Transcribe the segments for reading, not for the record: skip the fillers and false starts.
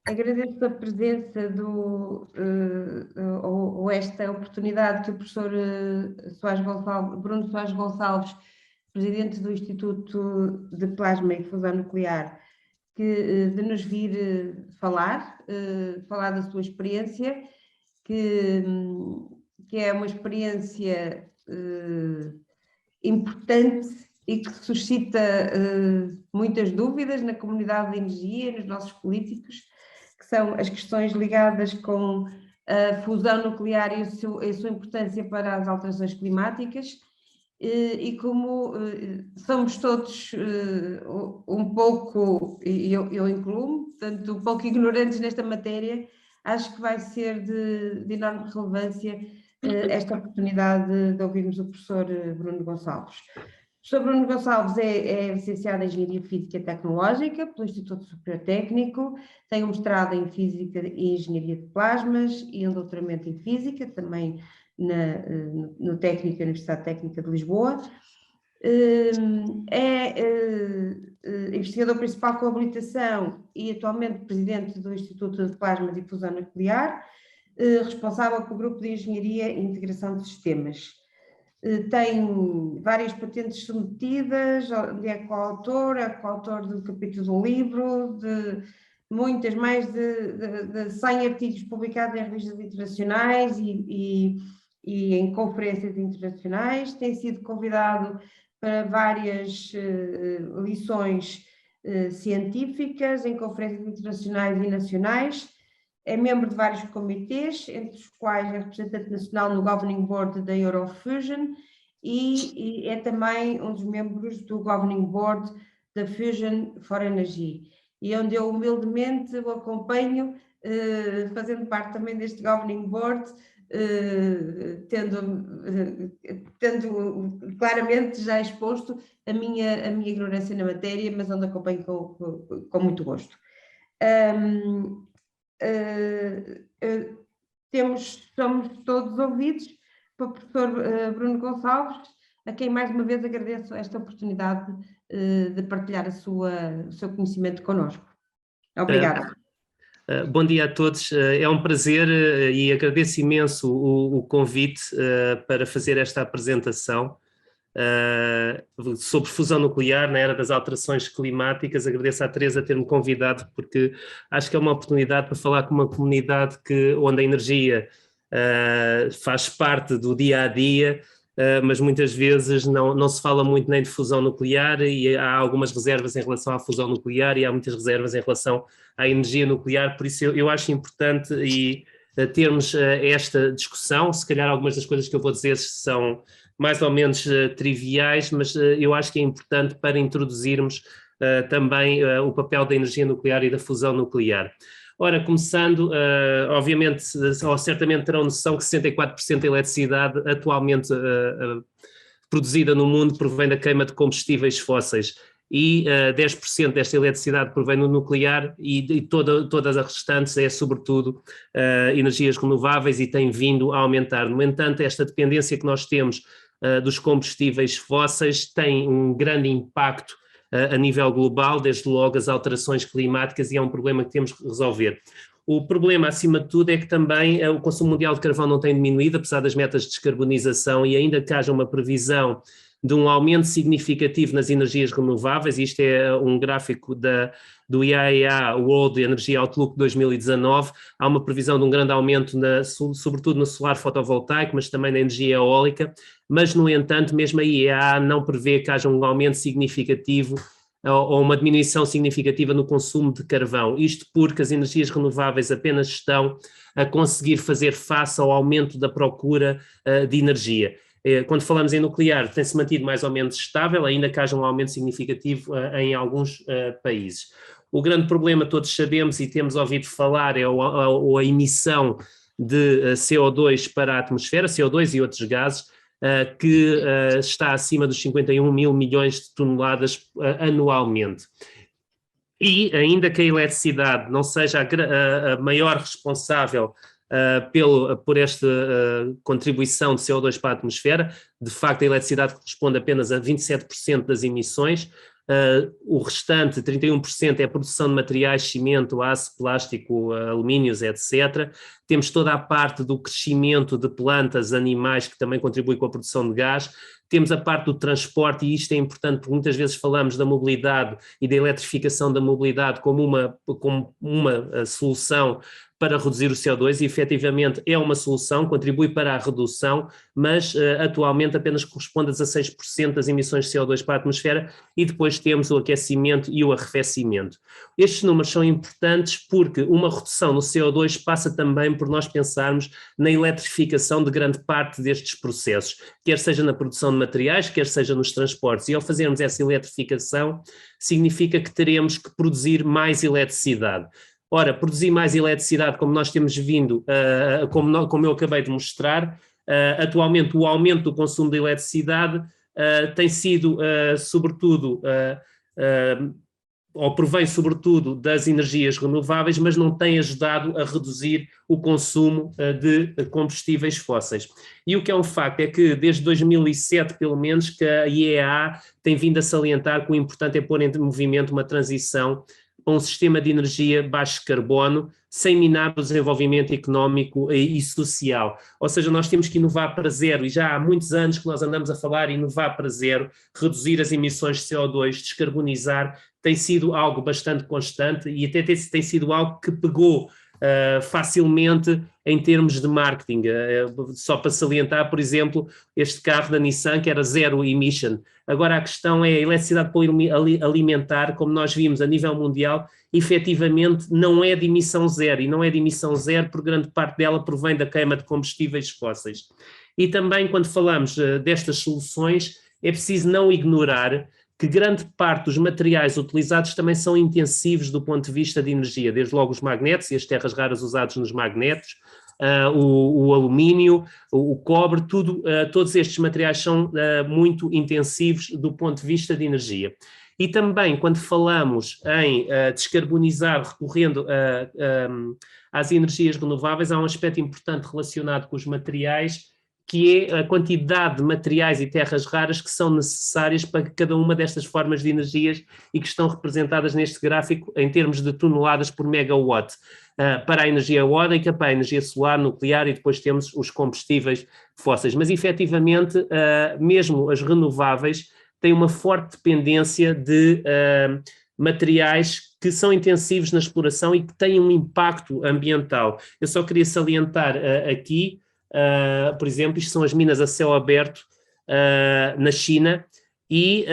Agradeço a presença ou esta oportunidade que o professor Bruno Soares Gonçalves, presidente do Instituto de Plasma e Fusão Nuclear, de nos vir falar da sua experiência, que é uma experiência importante e que suscita muitas dúvidas na comunidade de energia, nos nossos políticos, que são as questões ligadas com a fusão nuclear e a sua importância para as alterações climáticas, e como somos todos um pouco, e eu incluo-me, portanto, um pouco ignorantes nesta matéria, acho que vai ser de enorme relevância esta oportunidade de ouvirmos o professor Bruno Gonçalves. O professor Bruno Gonçalves é licenciado em Engenharia Física e Tecnológica pelo Instituto Superior Técnico, tem um mestrado em Física e Engenharia de Plasmas e um doutoramento em Física, também no Técnico, Universidade Técnica de Lisboa. Investigador principal com habilitação e atualmente presidente do Instituto de Plasmas e Fusão Nuclear, responsável pelo Grupo de Engenharia e Integração de Sistemas. Tem várias patentes submetidas, é coautor do capítulo do livro, de muitas, mais de 100 artigos publicados em revistas internacionais e em conferências internacionais. Tem sido convidado para várias lições científicas em conferências internacionais e nacionais. É membro de vários comitês, entre os quais é representante nacional no Governing Board da Eurofusion e é também um dos membros do Governing Board da Fusion for Energy, e onde eu humildemente o acompanho, fazendo parte também deste Governing Board, tendo claramente já exposto a minha ignorância na matéria, mas onde acompanho com muito gosto. Somos todos ouvidos para o professor Bruno Gonçalves, a quem mais uma vez agradeço esta oportunidade de partilhar o seu conhecimento connosco. Obrigada. Bom dia a todos, é um prazer e agradeço imenso o convite para fazer esta apresentação sobre fusão nuclear na era das alterações climáticas. Agradeço à Teresa ter-me convidado, porque acho que é uma oportunidade para falar com uma comunidade onde a energia faz parte do dia a dia, mas muitas vezes não se fala muito nem de fusão nuclear, e há algumas reservas em relação à fusão nuclear e há muitas reservas em relação à energia nuclear. Por isso eu acho importante termos esta discussão. Se calhar algumas das coisas que eu vou dizer são mais ou menos triviais, mas eu acho que é importante para introduzirmos também o papel da energia nuclear e da fusão nuclear. Ora, começando, obviamente, ou certamente terão noção que 64% da eletricidade atualmente produzida no mundo provém da queima de combustíveis fósseis, e 10% desta eletricidade provém do nuclear, e todas as restantes é sobretudo energias renováveis, e tem vindo a aumentar. No entanto, esta dependência que nós temos dos combustíveis fósseis tem um grande impacto a nível global, desde logo as alterações climáticas, e é um problema que temos que resolver. O problema, acima de tudo, é que também o consumo mundial de carvão não tem diminuído, apesar das metas de descarbonização, e ainda que haja uma previsão de um aumento significativo nas energias renováveis. Isto é um gráfico do IEA World Energy Outlook 2019, há uma previsão de um grande aumento, sobretudo no solar fotovoltaico, mas também na energia eólica, mas, no entanto, mesmo a IEA não prevê que haja um aumento significativo ou uma diminuição significativa no consumo de carvão. Isto porque as energias renováveis apenas estão a conseguir fazer face ao aumento da procura de energia. Quando falamos em nuclear, tem-se mantido mais ou menos estável, ainda que haja um aumento significativo em alguns países. O grande problema, todos sabemos e temos ouvido falar, é a emissão de CO2 para a atmosfera, CO2 e outros gases, que está acima dos 51 mil milhões de toneladas anualmente. E ainda que a eletricidade não seja a maior responsável por esta contribuição de CO2 para a atmosfera, de facto a eletricidade corresponde apenas a 27% das emissões, o restante, 31%, é a produção de materiais, cimento, aço, plástico, alumínios, etc. Temos toda a parte do crescimento de plantas, animais, que também contribui com a produção de gás. Temos a parte do transporte, e isto é importante porque muitas vezes falamos da mobilidade e da eletrificação da mobilidade como uma solução para reduzir o CO2, e efetivamente é uma solução, contribui para a redução, mas atualmente apenas corresponde a 16% das emissões de CO2 para a atmosfera, e depois temos o aquecimento e o arrefecimento. Estes números são importantes porque uma redução no CO2 passa também por nós pensarmos na eletrificação de grande parte destes processos, quer seja na produção de materiais, quer seja nos transportes, e ao fazermos essa eletrificação significa que teremos que produzir mais eletricidade. Ora, produzir mais eletricidade, como nós temos vindo, como eu acabei de mostrar, atualmente o aumento do consumo de eletricidade tem sido, sobretudo, ou provém sobretudo das energias renováveis, mas não tem ajudado a reduzir o consumo de combustíveis fósseis. E o que é um facto é que desde 2007, pelo menos, que a IEA tem vindo a salientar que o importante é pôr em movimento uma transição para um sistema de energia baixo carbono, sem minar o desenvolvimento económico e social. Ou seja, nós temos que inovar para zero, e já há muitos anos que nós andamos a falar inovar para zero, reduzir as emissões de CO2, descarbonizar, tem sido algo bastante constante e até tem sido algo que pegou facilmente em termos de marketing. Só para salientar, por exemplo, este carro da Nissan que era zero emission. Agora a questão é a eletricidade alimentar, como nós vimos a nível mundial, efetivamente não é de emissão zero, e não é de emissão zero porque grande parte dela provém da queima de combustíveis fósseis. E também quando falamos destas soluções é preciso não ignorar que grande parte dos materiais utilizados também são intensivos do ponto de vista de energia, desde logo os magnetos e as terras raras usados nos magnetos, o alumínio, o cobre, todos estes materiais são muito intensivos do ponto de vista de energia. E também, quando falamos em descarbonizar recorrendo às energias renováveis, há um aspecto importante relacionado com os materiais, que é a quantidade de materiais e terras raras que são necessárias para cada uma destas formas de energias e que estão representadas neste gráfico em termos de toneladas por megawatt. Para a energia eólica, para a energia solar, nuclear, e depois temos os combustíveis fósseis. Mas, efetivamente, mesmo as renováveis têm uma forte dependência de materiais que são intensivos na exploração e que têm um impacto ambiental. Eu só queria salientar aqui, por exemplo, isto são as minas a céu aberto na China, e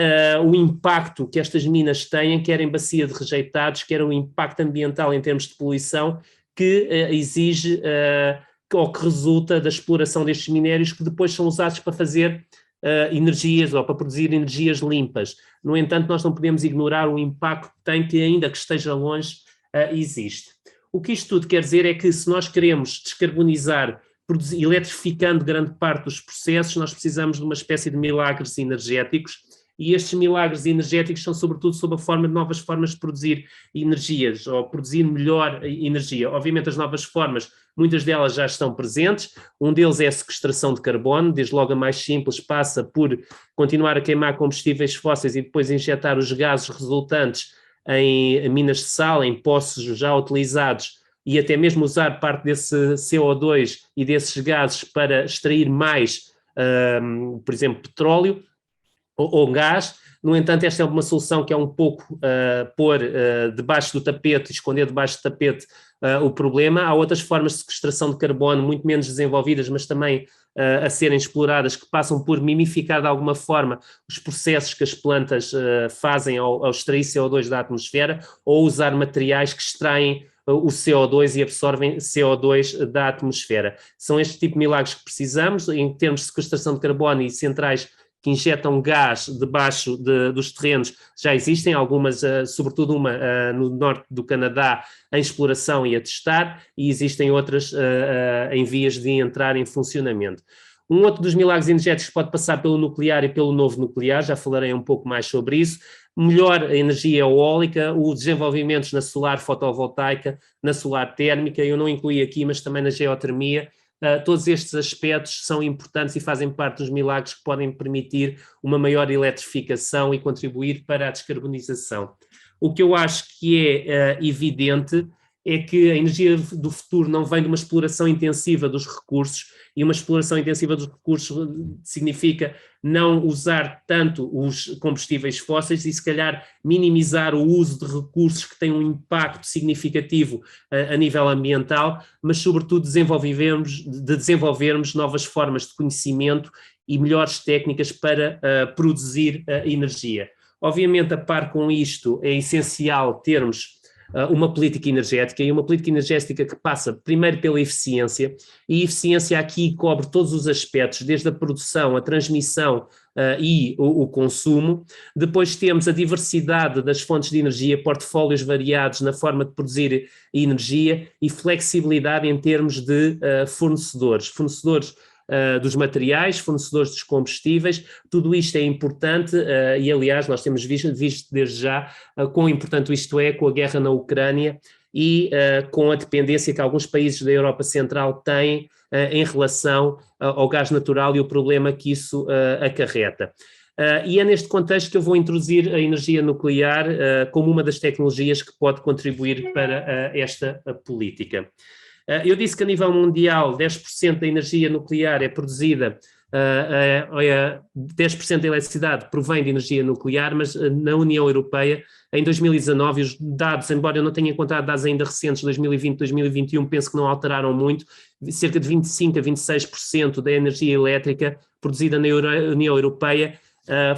o impacto que estas minas têm, quer em bacia de rejeitados, quer o impacto ambiental em termos de poluição, que exige ou que resulta da exploração destes minérios, que depois são usados para fazer energias ou para produzir energias limpas. No entanto, nós não podemos ignorar o impacto que tem, que ainda que esteja longe, existe. O que isto tudo quer dizer é que se nós queremos descarbonizar, eletrificando grande parte dos processos, nós precisamos de uma espécie de milagres energéticos, e estes milagres energéticos são sobretudo sob a forma de novas formas de produzir energias, ou produzir melhor energia. Obviamente as novas formas, muitas delas já estão presentes, um deles é a sequestração de carbono, desde logo a mais simples, passa por continuar a queimar combustíveis fósseis e depois injetar os gases resultantes em minas de sal, em poços já utilizados, e até mesmo usar parte desse CO2 e desses gases para extrair mais, por exemplo, petróleo ou gás. No entanto, esta é uma solução que é um pouco pôr debaixo do tapete, esconder debaixo do tapete o problema. Há outras formas de sequestração de carbono muito menos desenvolvidas, mas também a serem exploradas, que passam por mimificar de alguma forma os processos que as plantas fazem ao extrair CO2 da atmosfera, ou usar materiais que extraem o CO2 e absorvem CO2 da atmosfera. São este tipo de milagres que precisamos, em termos de sequestração de carbono e centrais que injetam gás debaixo dos terrenos. Já existem algumas, sobretudo uma no norte do Canadá, em exploração e a testar, e existem outras em vias de entrar em funcionamento. Um outro dos milagres energéticos pode passar pelo nuclear e pelo novo nuclear, já falarei um pouco mais sobre isso. Melhor energia eólica, os desenvolvimentos na solar fotovoltaica, na solar térmica, eu não incluí aqui, mas também na geotermia, todos estes aspectos são importantes e fazem parte dos milagres que podem permitir uma maior eletrificação e contribuir para a descarbonização. O que eu acho que é evidente é que a energia do futuro não vem de uma exploração intensiva dos recursos, e uma exploração intensiva dos recursos significa não usar tanto os combustíveis fósseis e, se calhar, minimizar o uso de recursos que têm um impacto significativo a nível ambiental, mas, sobretudo, desenvolvermos novas formas de conhecimento e melhores técnicas para produzir energia. Obviamente, a par com isto, é essencial termos uma política energética, e uma política energética que passa primeiro pela eficiência, e a eficiência aqui cobre todos os aspectos, desde a produção, a transmissão e o consumo. Depois temos a diversidade das fontes de energia, portfólios variados na forma de produzir energia e flexibilidade em termos de fornecedores dos materiais, fornecedores dos combustíveis. Tudo isto é importante e, aliás, nós temos visto desde já quão importante isto é com a guerra na Ucrânia e com a dependência que alguns países da Europa Central têm em relação ao gás natural e o problema que isso acarreta. E é neste contexto que eu vou introduzir a energia nuclear como uma das tecnologias que pode contribuir para esta política. Eu disse que a nível mundial 10% da energia nuclear é produzida, 10% da eletricidade provém de energia nuclear, mas na União Europeia, em 2019, os dados, embora eu não tenha encontrado dados ainda recentes, 2020, 2021, penso que não alteraram muito, cerca de 25% a 26% da energia elétrica produzida na União Europeia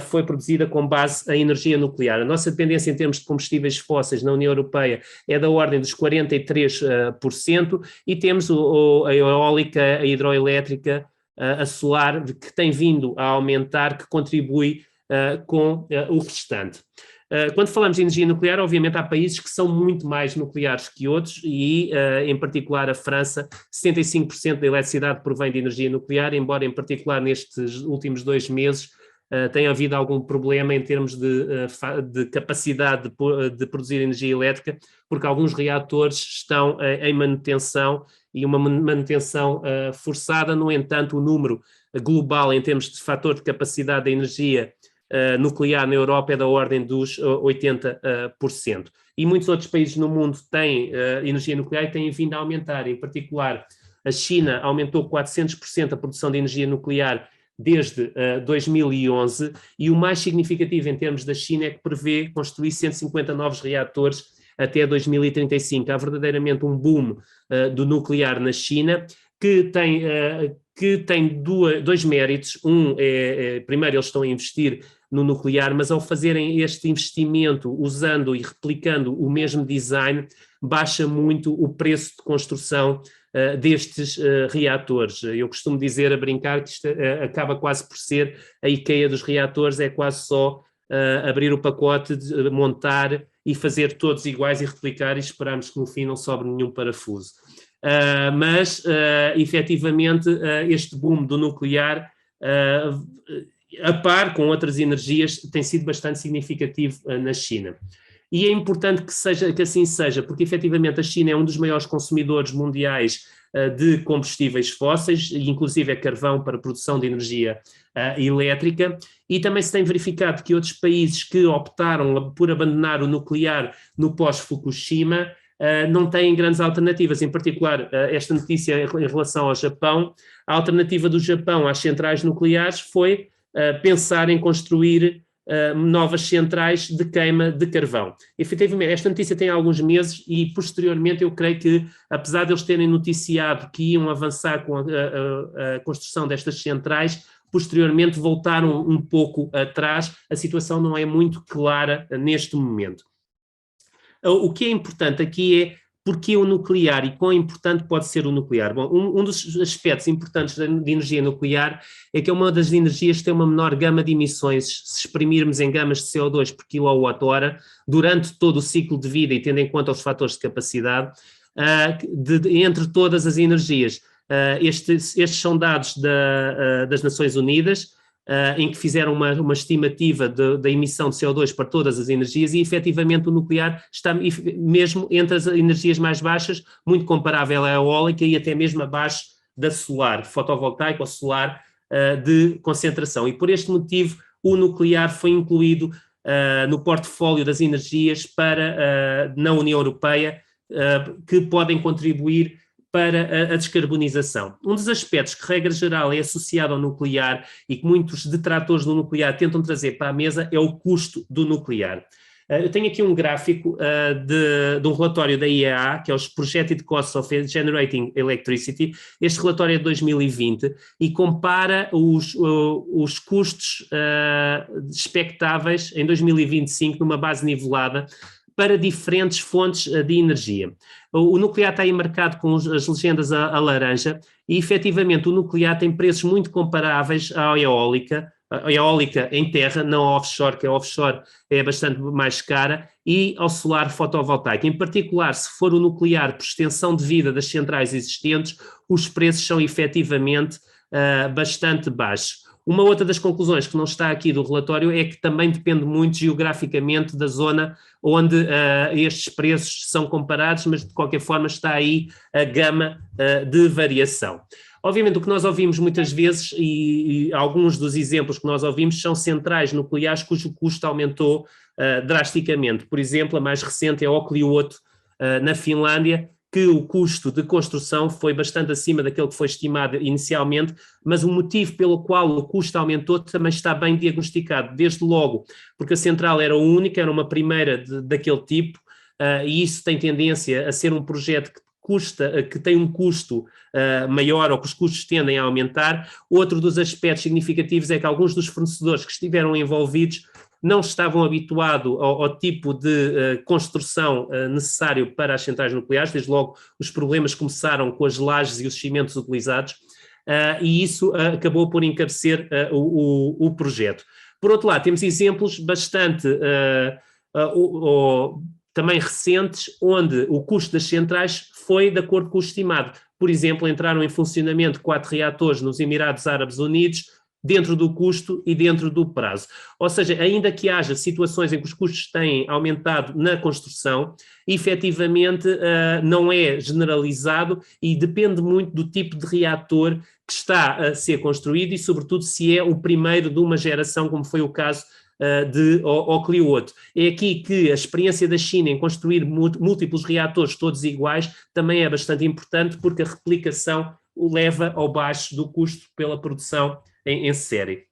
foi produzida com base em energia nuclear. A nossa dependência em termos de combustíveis fósseis na União Europeia é da ordem dos 43%, e temos a eólica, a hidroelétrica, a solar, que tem vindo a aumentar, que contribui com o restante. Quando falamos de energia nuclear, obviamente há países que são muito mais nucleares que outros e, em particular, a França, 75% da eletricidade provém de energia nuclear, embora, em particular, nestes últimos 2 meses, tem havido algum problema em termos de capacidade de produzir energia elétrica, porque alguns reatores estão em manutenção, e uma manutenção forçada. No entanto, o número global em termos de fator de capacidade da energia nuclear na Europa é da ordem dos 80%. E muitos outros países no mundo têm energia nuclear e têm vindo a aumentar. Em particular, a China aumentou 400% a produção de energia nuclear desde 2011, e o mais significativo em termos da China é que prevê construir 150 novos reatores até 2035. Há verdadeiramente um boom do nuclear na China, que tem dois méritos. Primeiro, eles estão a investir no nuclear, mas ao fazerem este investimento, usando e replicando o mesmo design, baixa muito o preço de construção destes reatores. Eu costumo dizer, a brincar, que isto acaba quase por ser a IKEA dos reatores, é quase só abrir o pacote, montar e fazer todos iguais e replicar, e esperarmos que no fim não sobre nenhum parafuso. Mas, efetivamente, este boom do nuclear, a par com outras energias, tem sido bastante significativo na China. E é importante que assim seja, porque efetivamente a China é um dos maiores consumidores mundiais de combustíveis fósseis, inclusive é carvão para produção de energia elétrica, e também se tem verificado que outros países que optaram por abandonar o nuclear no pós-Fukushima não têm grandes alternativas. Em particular, esta notícia em relação ao Japão, a alternativa do Japão às centrais nucleares foi pensar em construir novas centrais de queima de carvão. Efetivamente, esta notícia tem alguns meses e, posteriormente, eu creio que, apesar de eles terem noticiado que iam avançar com a construção destas centrais, posteriormente voltaram um pouco atrás. A situação não é muito clara neste momento. O que é importante aqui é porque o nuclear e quão importante pode ser o nuclear. Bom, um dos aspectos importantes de energia nuclear é que é uma das energias que tem uma menor gama de emissões, se exprimirmos em gamas de CO2 por quilowatt-hora, durante todo o ciclo de vida, e tendo em conta os fatores de capacidade, entre todas as energias. Estes são dados das Nações Unidas, em que fizeram uma estimativa da emissão de CO2 para todas as energias, e efetivamente o nuclear está mesmo entre as energias mais baixas, muito comparável à eólica e até mesmo abaixo da solar fotovoltaica ou solar de concentração. E por este motivo o nuclear foi incluído no portfólio das energias na União Europeia que podem contribuir para a descarbonização. Um dos aspectos que, regra geral, é associado ao nuclear e que muitos detratores do nuclear tentam trazer para a mesa é o custo do nuclear. Eu tenho aqui um gráfico de um relatório da IEA, que é os Projected Costs of Generating Electricity. Este relatório é de 2020 e compara os custos expectáveis em 2025 numa base nivelada para diferentes fontes de energia. O nuclear está aí marcado com as legendas a laranja e, efetivamente, o nuclear tem preços muito comparáveis à eólica. A eólica em terra, não a offshore, que a offshore é bastante mais cara, e ao solar fotovoltaico. Em particular, se for o nuclear por extensão de vida das centrais existentes, os preços são efetivamente bastante baixos. Uma outra das conclusões que não está aqui do relatório é que também depende muito geograficamente da zona onde estes preços são comparados, mas de qualquer forma está aí a gama de variação. Obviamente o que nós ouvimos muitas vezes e alguns dos exemplos que nós ouvimos são centrais nucleares cujo custo aumentou drasticamente. Por exemplo, a mais recente é a Olkiluoto na Finlândia, que o custo de construção foi bastante acima daquele que foi estimado inicialmente, mas o motivo pelo qual o custo aumentou também está bem diagnosticado, desde logo, porque a central era única, era uma primeira daquele tipo, e isso tem tendência a ser um projeto que tem um custo maior ou que os custos tendem a aumentar. Outro dos aspectos significativos é que alguns dos fornecedores que estiveram envolvidos não estavam habituados ao tipo de construção necessário para as centrais nucleares. Desde logo os problemas começaram com as lajes e os cimentos utilizados e isso acabou por encarecer o projeto. Por outro lado, temos exemplos bastante também recentes, onde o custo das centrais foi de acordo com o estimado. Por exemplo, entraram em funcionamento 4 reatores nos Emirados Árabes Unidos, dentro do custo e dentro do prazo. Ou seja, ainda que haja situações em que os custos têm aumentado na construção, efetivamente não é generalizado e depende muito do tipo de reator que está a ser construído e, sobretudo, se é o primeiro de uma geração, como foi o caso de Olkiluoto. É aqui que a experiência da China em construir múltiplos reatores todos iguais também é bastante importante, porque a replicação leva ao baixo do custo pela produção em série.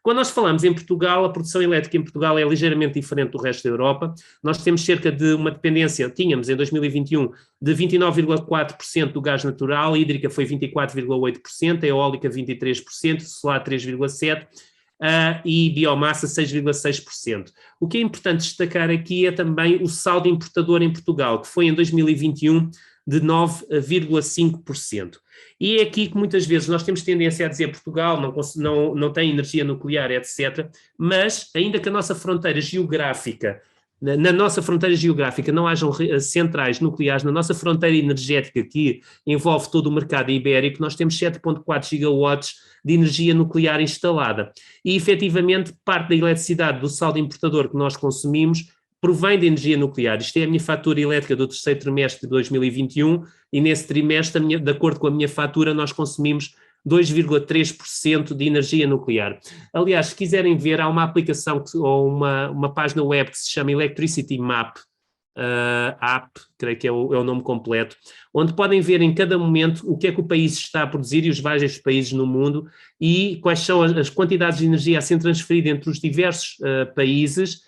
Quando nós falamos em Portugal, a produção elétrica em Portugal é ligeiramente diferente do resto da Europa. Nós temos cerca de uma dependência, tínhamos em 2021, de 29,4% do gás natural, a hídrica foi 24,8%, a eólica 23%, solar 3,7%, e biomassa 6,6%. O que é importante destacar aqui é também o saldo importador em Portugal, que foi em 2021 de 9,5%. E é aqui que muitas vezes nós temos tendência a dizer Portugal não tem energia nuclear, etc., mas ainda que a nossa fronteira geográfica, na nossa fronteira geográfica não hajam centrais nucleares, na nossa fronteira energética que envolve todo o mercado ibérico, nós temos 7,4 gigawatts de energia nuclear instalada. E, efetivamente, parte da eletricidade do saldo importador que nós consumimos provém de energia nuclear. Isto é a minha fatura elétrica do terceiro trimestre de 2021 e nesse trimestre, de acordo com a minha fatura, nós consumimos 2,3% de energia nuclear. Aliás, se quiserem ver, há uma aplicação ou uma página web que se chama Electricity Map, app, creio que é o nome completo, onde podem ver em cada momento o que é que o país está a produzir e os vários países no mundo e quais são as quantidades de energia a ser transferida entre os diversos países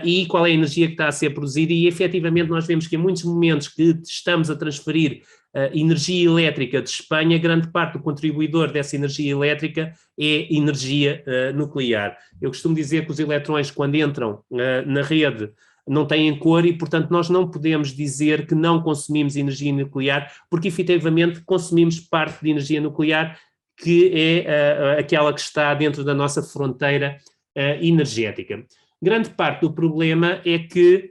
e qual é a energia que está a ser produzida e efetivamente nós vemos que em muitos momentos que estamos a transferir energia elétrica de Espanha, grande parte do contribuidor dessa energia elétrica é energia nuclear. Eu costumo dizer que os eletrões quando entram na rede não têm cor e, portanto, nós não podemos dizer que não consumimos energia nuclear, porque efetivamente consumimos parte de energia nuclear que é aquela que está dentro da nossa fronteira energética. Grande parte do problema é que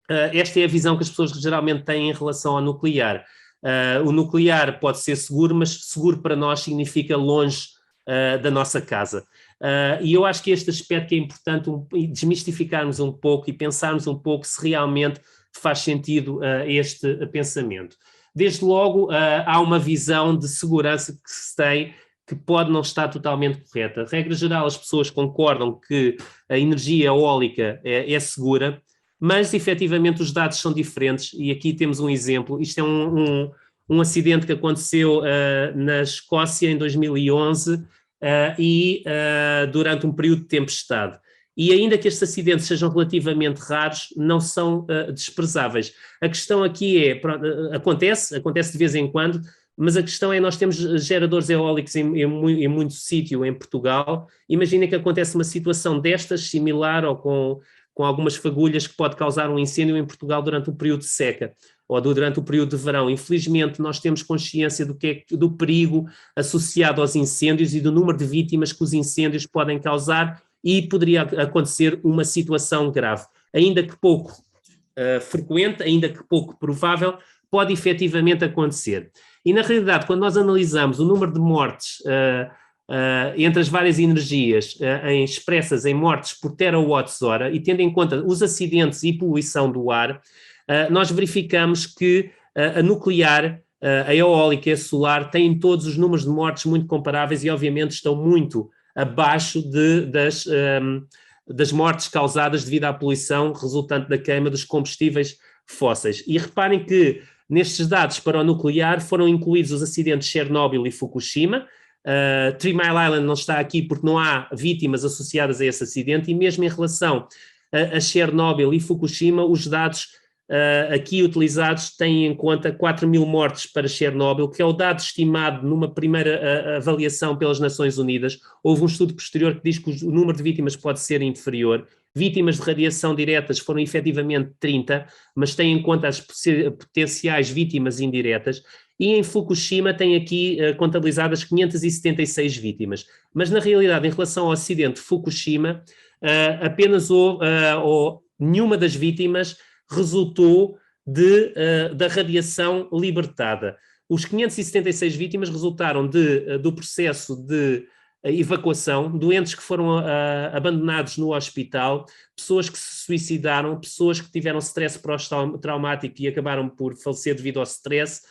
esta é a visão que as pessoas geralmente têm em relação ao nuclear. O nuclear pode ser seguro, mas seguro para nós significa longe da nossa casa. E eu acho que este aspecto é importante desmistificarmos um pouco e pensarmos um pouco se realmente faz sentido este pensamento. Desde logo, há uma visão de segurança que se tem que pode não estar totalmente correta. Regra geral, as pessoas concordam que a energia eólica é segura, mas efetivamente os dados são diferentes, e aqui temos um exemplo. Isto é um acidente que aconteceu na Escócia em 2011 durante um período de tempestade. E ainda que estes acidentes sejam relativamente raros, não são desprezáveis. A questão aqui acontece de vez em quando, mas a questão é, nós temos geradores eólicos em muito sítio em Portugal. Imagina que acontece uma situação destas, similar ou com algumas fagulhas, que pode causar um incêndio em Portugal durante o período de seca ou durante o período de verão. Infelizmente, nós temos consciência do perigo associado aos incêndios e do número de vítimas que os incêndios podem causar, e poderia acontecer uma situação grave. Ainda que pouco frequente, ainda que pouco provável, pode efetivamente acontecer. E, na realidade, quando nós analisamos o número de mortes entre as várias energias expressas em mortes por terawatts-hora, e tendo em conta os acidentes e poluição do ar, nós verificamos que a nuclear, a eólica e a solar têm todos os números de mortes muito comparáveis e, obviamente, estão muito abaixo das mortes causadas devido à poluição resultante da queima dos combustíveis fósseis. E reparem que nestes dados para o nuclear foram incluídos os acidentes de Chernobyl e Fukushima. Three Mile Island não está aqui porque não há vítimas associadas a esse acidente, e mesmo em relação a Chernobyl e Fukushima, os dados aqui utilizados têm em conta 4.000 mortes para Chernobyl, que é o dado estimado numa primeira avaliação pelas Nações Unidas. Houve um estudo posterior que diz que o número de vítimas pode ser inferior. Vítimas de radiação diretas foram efetivamente 30, mas têm em conta as potenciais vítimas indiretas. E em Fukushima tem aqui contabilizadas 576 vítimas. Mas, na realidade, em relação ao acidente de Fukushima, apenas nenhuma das vítimas resultou da radiação libertada. Os 576 vítimas resultaram do processo de evacuação, doentes que foram abandonados no hospital, pessoas que se suicidaram, pessoas que tiveram stress pós-traumático e acabaram por falecer devido ao stress,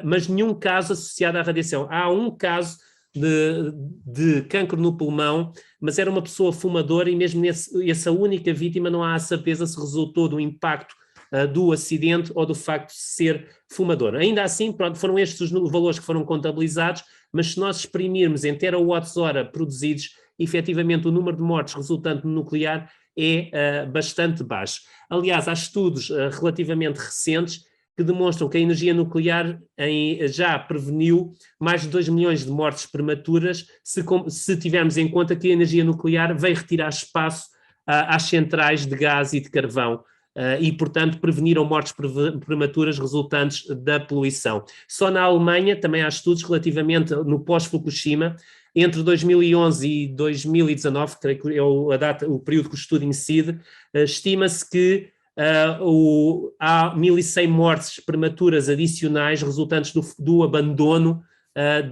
mas nenhum caso associado à radiação. Há um caso de cancro no pulmão, mas era uma pessoa fumadora, e mesmo essa única vítima não há a certeza se resultou do impacto do acidente ou do facto de ser fumador. Ainda assim, pronto, foram estes os valores que foram contabilizados, mas se nós exprimirmos em terawatts-hora produzidos, efetivamente o número de mortes resultante do nuclear é bastante baixo. Aliás, há estudos relativamente recentes que demonstram que a energia nuclear já preveniu mais de 2 milhões de mortes prematuras, se tivermos em conta que a energia nuclear veio retirar espaço às centrais de gás e de carvão, e, portanto, preveniram mortes prematuras resultantes da poluição. Só na Alemanha também há estudos relativamente no pós-Fukushima. Entre 2011 e 2019, creio que é o período que o estudo incide, estima-se que há 1.100 mortes prematuras adicionais resultantes do abandono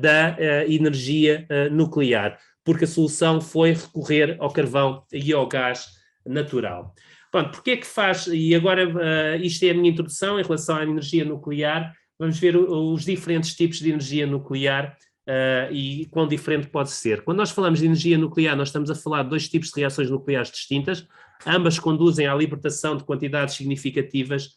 da energia nuclear, porque a solução foi recorrer ao carvão e ao gás natural. Pronto, porque é que faz, e agora isto é a minha introdução em relação à energia nuclear. Vamos ver os diferentes tipos de energia nuclear e quão diferente pode ser. Quando nós falamos de energia nuclear, nós estamos a falar de 2 tipos de reações nucleares distintas. Ambas conduzem à libertação de quantidades significativas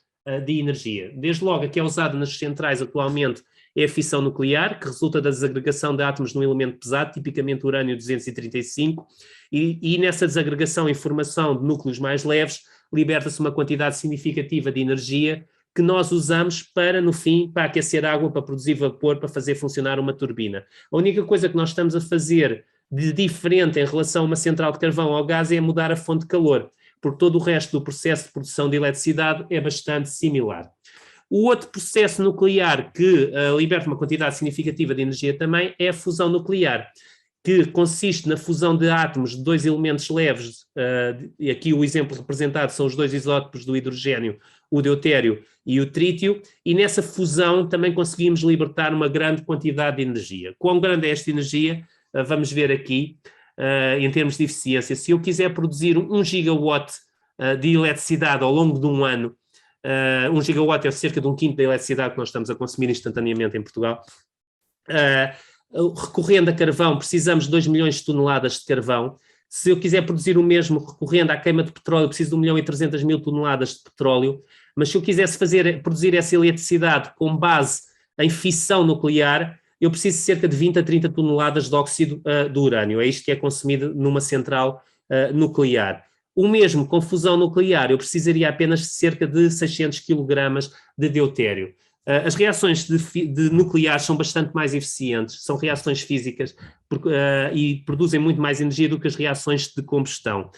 de energia. Desde logo, a que é usada nas centrais atualmente é a fissão nuclear, que resulta da desagregação de átomos num elemento pesado, tipicamente urânio-235, e nessa desagregação e formação de núcleos mais leves, liberta-se uma quantidade significativa de energia que nós usamos para, no fim, para aquecer água, para produzir vapor, para fazer funcionar uma turbina. A única coisa que nós estamos a fazer de diferente em relação a uma central de carvão ou gás é mudar a fonte de calor, porque todo o resto do processo de produção de eletricidade é bastante similar. O outro processo nuclear que liberta uma quantidade significativa de energia também é a fusão nuclear, que consiste na fusão de átomos de 2 elementos leves, e aqui o exemplo representado são os 2 isótopos do hidrogênio, o deutério e o trítio, e nessa fusão também conseguimos libertar uma grande quantidade de energia. Quão grande é esta energia? Vamos ver aqui, em termos de eficiência. Se eu quiser produzir 1 gigawatt de eletricidade ao longo de um ano, 1 gigawatt é cerca de um quinto da eletricidade que nós estamos a consumir instantaneamente em Portugal. Recorrendo a carvão, precisamos de 2 milhões de toneladas de carvão. Se eu quiser produzir o mesmo recorrendo à queima de petróleo, preciso de 1.300.000 toneladas de petróleo, mas se eu quisesse produzir essa eletricidade com base em fissão nuclear, eu preciso de cerca de 20 a 30 toneladas de óxido do urânio. É isto que é consumido numa central nuclear. O mesmo com fusão nuclear, eu precisaria apenas de cerca de 600 kg de deutério. As reações de nucleares são bastante mais eficientes, são reações físicas e produzem muito mais energia do que as reações de combustão.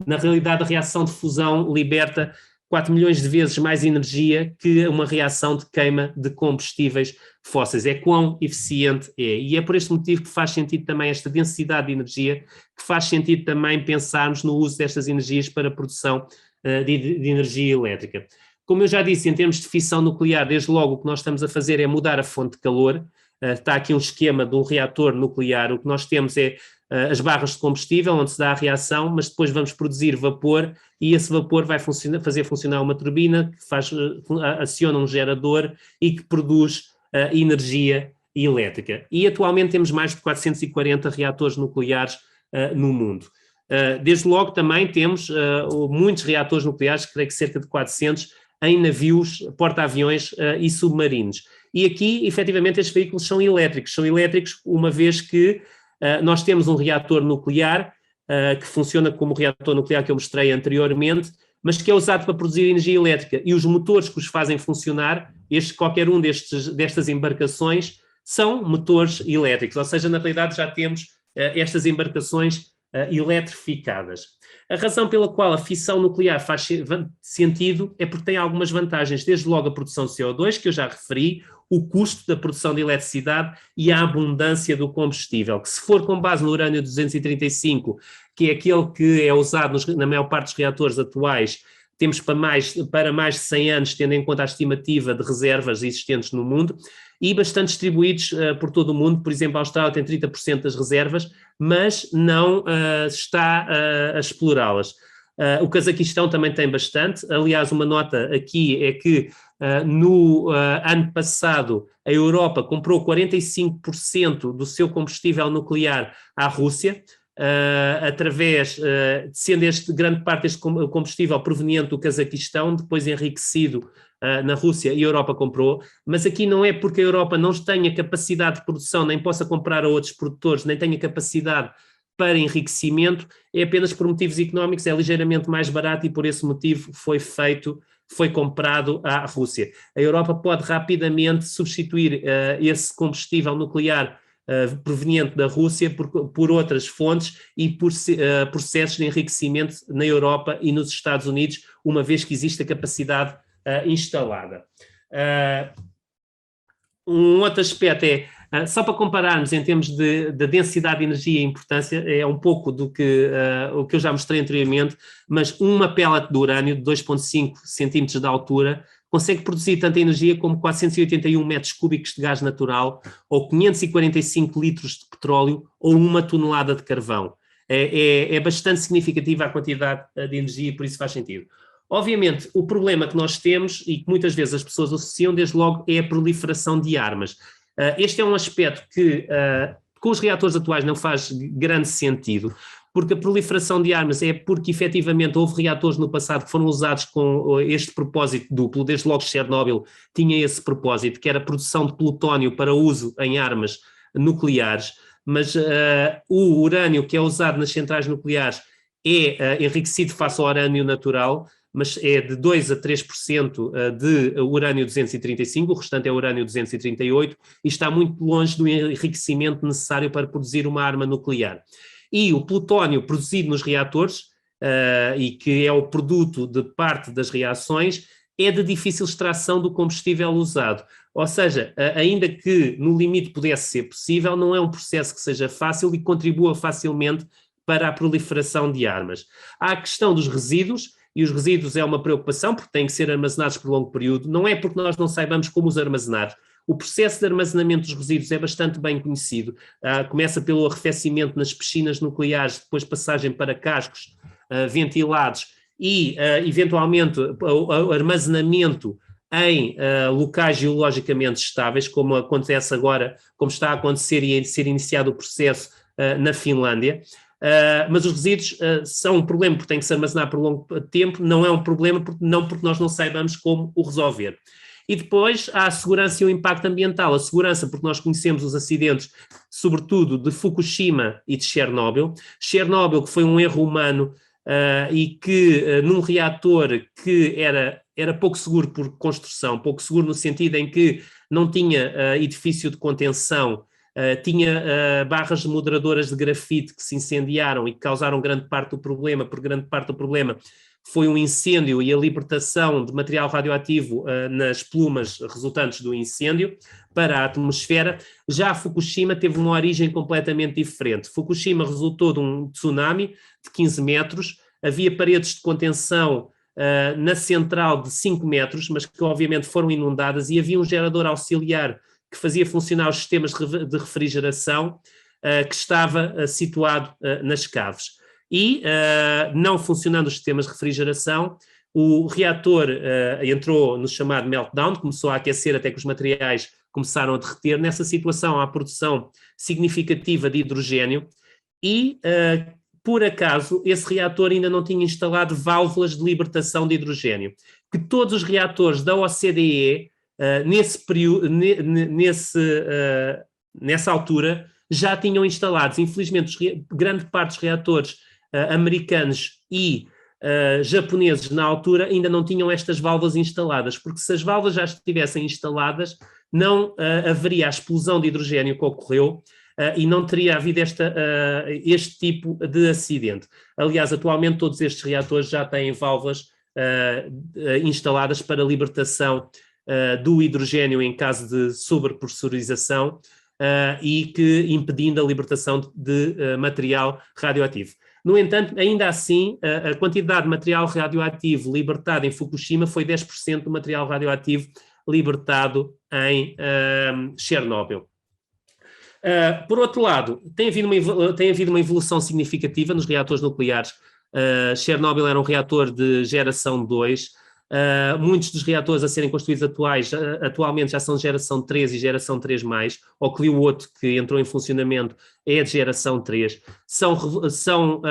Na realidade, a reação de fusão liberta 4 milhões de vezes mais energia que uma reação de queima de combustíveis fósseis. É quão eficiente é. E é por este motivo que faz sentido também esta densidade de energia, que faz sentido também pensarmos no uso destas energias para a produção de energia elétrica. Como eu já disse, em termos de fissão nuclear, desde logo o que nós estamos a fazer é mudar a fonte de calor. Está aqui um esquema de um reator nuclear. O que nós temos é as barras de combustível, onde se dá a reação, mas depois vamos produzir vapor e esse vapor vai fazer funcionar uma turbina que aciona um gerador e que produz energia elétrica. E atualmente temos mais de 440 reatores nucleares no mundo. Desde logo também temos muitos reatores nucleares, creio que cerca de 400, em navios, porta-aviões e submarinos. E aqui, efetivamente, estes veículos são elétricos uma vez que nós temos um reator nuclear que funciona como o reator nuclear que eu mostrei anteriormente, mas que é usado para produzir energia elétrica. E os motores que os fazem funcionar, qualquer um destas embarcações, são motores elétricos. Ou seja, na realidade já temos estas embarcações eletrificadas. A razão pela qual a fissão nuclear faz sentido é porque tem algumas vantagens, desde logo a produção de CO2, que eu já referi, o custo da produção de eletricidade e a abundância do combustível, que se for com base no urânio 235, que é aquele que é usado na maior parte dos reatores atuais, temos para mais de 100 anos, tendo em conta a estimativa de reservas existentes no mundo, e bastante distribuídos por todo o mundo. Por exemplo, a Austrália tem 30% das reservas, mas não está a explorá-las. O Cazaquistão também tem bastante. Aliás, uma nota aqui é que no ano passado a Europa comprou 45% do seu combustível nuclear à Rússia, sendo grande parte deste combustível proveniente do Cazaquistão, depois enriquecido na Rússia, e a Europa comprou, mas aqui não é porque a Europa não tenha capacidade de produção, nem possa comprar a outros produtores, nem tenha capacidade para enriquecimento, é apenas por motivos económicos, é ligeiramente mais barato e por esse motivo foi comprado à Rússia. A Europa pode rapidamente substituir esse combustível nuclear proveniente da Rússia por outras fontes e por processos de enriquecimento na Europa e nos Estados Unidos, uma vez que existe a capacidade instalada. Um outro aspecto é, só para compararmos em termos de densidade de energia e importância, é um pouco do que o que eu já mostrei anteriormente, mas uma pellet de urânio de 2,5 centímetros de altura consegue produzir tanta energia como 481 metros cúbicos de gás natural, ou 545 litros de petróleo, ou 1 tonelada de carvão. É bastante significativa a quantidade de energia e por isso faz sentido. Obviamente, o problema que nós temos, e que muitas vezes as pessoas associam desde logo, é a proliferação de armas. Este é um aspecto que, com os reatores atuais, não faz grande sentido, porque a proliferação de armas é porque, efetivamente, houve reatores no passado que foram usados com este propósito duplo, desde logo Chernobyl tinha esse propósito, que era a produção de plutónio para uso em armas nucleares, mas o urânio que é usado nas centrais nucleares é enriquecido face ao urânio natural, mas é de 2 a 3% de urânio 235, o restante é urânio 238, e está muito longe do enriquecimento necessário para produzir uma arma nuclear. E o plutónio produzido nos reatores, e que é o produto de parte das reações, é de difícil extração do combustível usado. Ou seja, ainda que no limite pudesse ser possível, não é um processo que seja fácil e contribua facilmente para a proliferação de armas. Há a questão dos resíduos, e os resíduos é uma preocupação porque têm que ser armazenados por longo período, não é porque nós não saibamos como os armazenar. O processo de armazenamento dos resíduos é bastante bem conhecido, começa pelo arrefecimento nas piscinas nucleares, depois passagem para cascos ventilados e, eventualmente, o armazenamento em locais geologicamente estáveis, como acontece agora, como está a acontecer e a ser iniciado o processo na Finlândia. Mas os resíduos são um problema porque têm que se armazenar por longo tempo, não é um problema não porque nós não saibamos como o resolver. E depois há a segurança e o impacto ambiental. A segurança, porque nós conhecemos os acidentes, sobretudo de Fukushima e de Chernobyl. Chernobyl, que foi um erro humano e que num reator que era pouco seguro por construção, pouco seguro no sentido em que não tinha edifício de contenção, tinha barras moderadoras de grafite que se incendiaram e que causaram grande parte do problema, por grande parte do problema foi um incêndio e a libertação de material radioativo nas plumas resultantes do incêndio para a atmosfera. Já Fukushima teve uma origem completamente diferente. Fukushima resultou de um tsunami de 15 metros, havia paredes de contenção na central de 5 metros, mas que obviamente foram inundadas, e havia um gerador auxiliar que fazia funcionar os sistemas de refrigeração que estava situado nas caves. E, não funcionando os sistemas de refrigeração, o reator entrou no chamado meltdown, começou a aquecer até que os materiais começaram a derreter. Nessa situação há produção significativa de hidrogênio e, por acaso, esse reator ainda não tinha instalado válvulas de libertação de hidrogênio, que todos os reatores da OCDE, nessa altura, já tinham instalados. Infelizmente, grande parte dos reatores americanos e japoneses na altura ainda não tinham estas válvulas instaladas, porque se as válvulas já estivessem instaladas, não haveria a explosão de hidrogênio que ocorreu e não teria havido este tipo de acidente. Aliás, atualmente todos estes reatores já têm válvulas instaladas para libertação do hidrogênio em caso de sobrepressurização e que impedindo a libertação de material radioativo. No entanto, ainda assim, a quantidade de material radioativo libertado em Fukushima foi 10% do material radioativo libertado em Chernobyl. Por outro lado, tem havido uma evolução significativa nos reatores nucleares. Chernobyl era um reator de geração 2, muitos dos reatores a serem construídos atualmente já são de geração 3 e geração 3+, o Clio-8 que entrou em funcionamento é de geração 3, são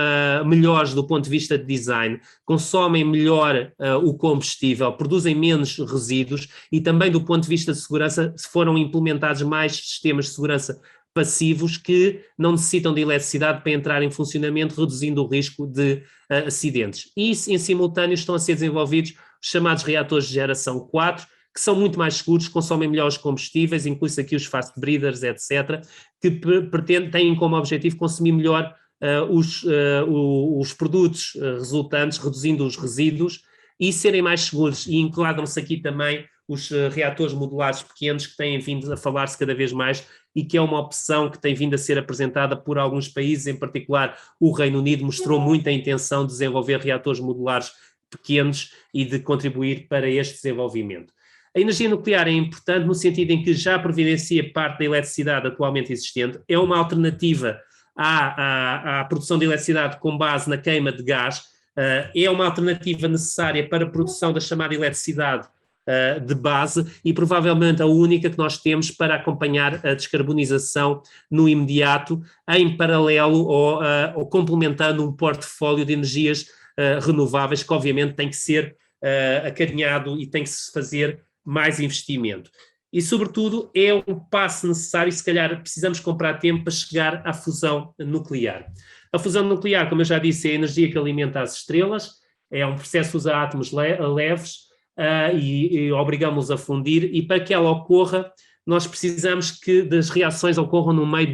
melhores do ponto de vista de design, consomem melhor o combustível, produzem menos resíduos e também do ponto de vista de segurança foram implementados mais sistemas de segurança passivos que não necessitam de eletricidade para entrar em funcionamento, reduzindo o risco de acidentes. E em simultâneo estão a ser desenvolvidos os chamados reatores de geração 4, que são muito mais seguros, consomem melhor os combustíveis, inclui-se aqui os fast breeders, etc., que têm como objetivo consumir melhor os produtos resultantes, reduzindo os resíduos e serem mais seguros. E enquadram-se aqui também os reatores modulares pequenos que têm vindo a falar-se cada vez mais e que é uma opção que tem vindo a ser apresentada por alguns países, em particular o Reino Unido mostrou muita intenção de desenvolver reatores modulares pequenos e de contribuir para este desenvolvimento. A energia nuclear é importante no sentido em que já providencia parte da eletricidade atualmente existente, é uma alternativa à produção de eletricidade com base na queima de gás, é uma alternativa necessária para a produção da chamada eletricidade de base e provavelmente a única que nós temos para acompanhar a descarbonização no imediato, em paralelo ou complementando um portfólio de energias renováveis que obviamente tem que ser acarinhado e tem que se fazer mais investimento. E sobretudo é um passo necessário e se calhar precisamos comprar tempo para chegar à fusão nuclear. A fusão nuclear, como eu já disse, é a energia que alimenta as estrelas, é um processo que usa átomos leves, e obrigamos-los a fundir, e para que ela ocorra, nós precisamos que das reações ocorram no meio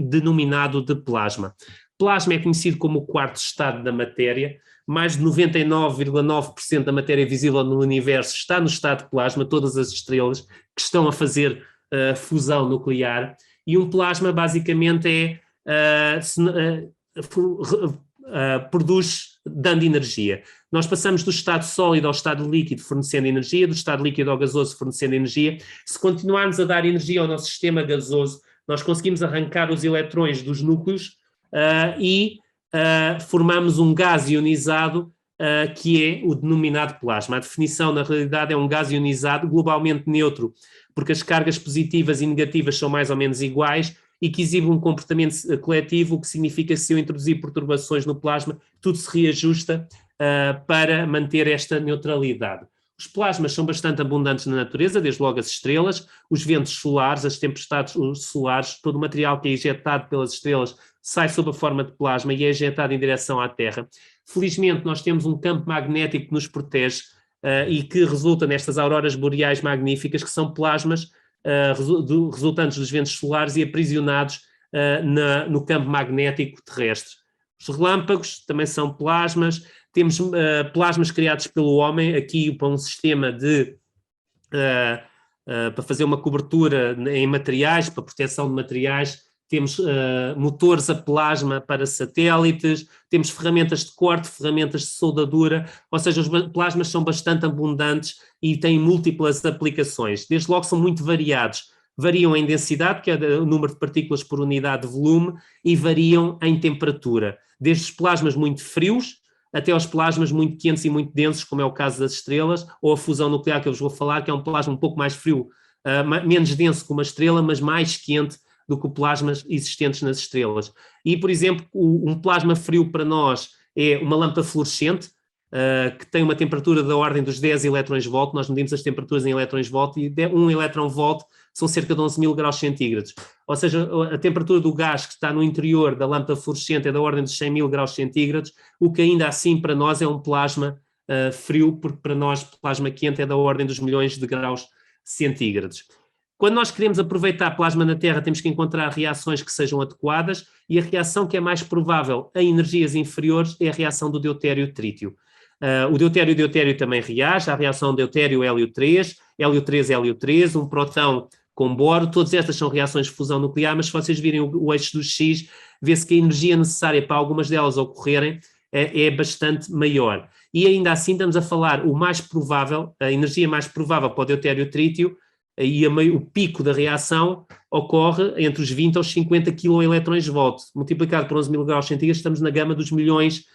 denominado de plasma. Plasma é conhecido como o quarto estado da matéria, mais de 99,9% da matéria visível no universo está no estado de plasma, todas as estrelas que estão a fazer fusão nuclear, e um plasma basicamente produz dando energia. Nós passamos do estado sólido ao estado líquido fornecendo energia, do estado líquido ao gasoso fornecendo energia. Se continuarmos a dar energia ao nosso sistema gasoso, nós conseguimos arrancar os eletrões dos núcleos e formamos um gás ionizado que é o denominado plasma. A definição, na realidade, é um gás ionizado globalmente neutro, porque as cargas positivas e negativas são mais ou menos iguais e que exibe um comportamento coletivo, o que significa que se eu introduzir perturbações no plasma, tudo se reajusta para manter esta neutralidade. Os plasmas são bastante abundantes na natureza, desde logo as estrelas, os ventos solares, as tempestades solares, todo o material que é injetado pelas estrelas sai sob a forma de plasma e é injetado em direção à Terra. Felizmente, nós temos um campo magnético que nos protege e que resulta nestas auroras boreais magníficas, que são plasmas resultantes dos ventos solares e aprisionados no campo magnético terrestre. Os relâmpagos também são plasmas. Temos plasmas criados pelo homem, aqui para um sistema para fazer uma cobertura em materiais, para proteção de materiais. Temos motores a plasma para satélites, temos ferramentas de corte, ferramentas de soldadura, ou seja, os plasmas são bastante abundantes e têm múltiplas aplicações. Desde logo são muito variados. Variam em densidade, que é o número de partículas por unidade de volume, e variam em temperatura. Desde os plasmas muito frios até aos plasmas muito quentes e muito densos, como é o caso das estrelas, ou a fusão nuclear que eu vos vou falar, que é um plasma um pouco mais frio, menos denso que uma estrela, mas mais quente do que plasmas existentes nas estrelas. E, por exemplo, um plasma frio para nós é uma lâmpada fluorescente, que tem uma temperatura da ordem dos 10 elétrons-volt, nós medimos as temperaturas em elétrons-volt, e 1 elétron-volt são cerca de 11.000 graus centígrados. Ou seja, a temperatura do gás que está no interior da lâmpada fluorescente é da ordem dos 100.000 graus centígrados, o que ainda assim para nós é um plasma frio, porque para nós plasma quente é da ordem dos milhões de graus centígrados. Quando nós queremos aproveitar plasma na Terra, temos que encontrar reações que sejam adequadas, e a reação que é mais provável em energias inferiores é a reação do deutério-trítio. O deutério também reage, a reação deutério-hélio-3, hélio-3, um próton com boro, todas estas são reações de fusão nuclear, mas se vocês virem o eixo do X, vê-se que a energia necessária para algumas delas ocorrerem é bastante maior. E ainda assim estamos a falar o mais provável, a energia mais provável para o deutério-trítio, e o pico da reação ocorre entre os 20 aos 50 kV, multiplicado por 11.000 graus centígrados, estamos na gama dos milhões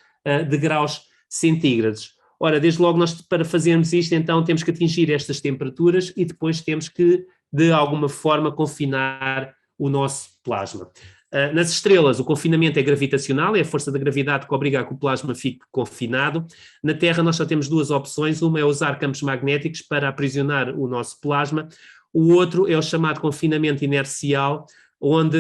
de graus centígrados. Ora, desde logo nós, para fazermos isto, então temos que atingir estas temperaturas e depois temos que, de alguma forma, confinar o nosso plasma. Nas estrelas, o confinamento é gravitacional, é a força da gravidade que obriga a que o plasma fique confinado. Na Terra nós só temos duas opções, uma é usar campos magnéticos para aprisionar o nosso plasma, o outro é o chamado confinamento inercial, onde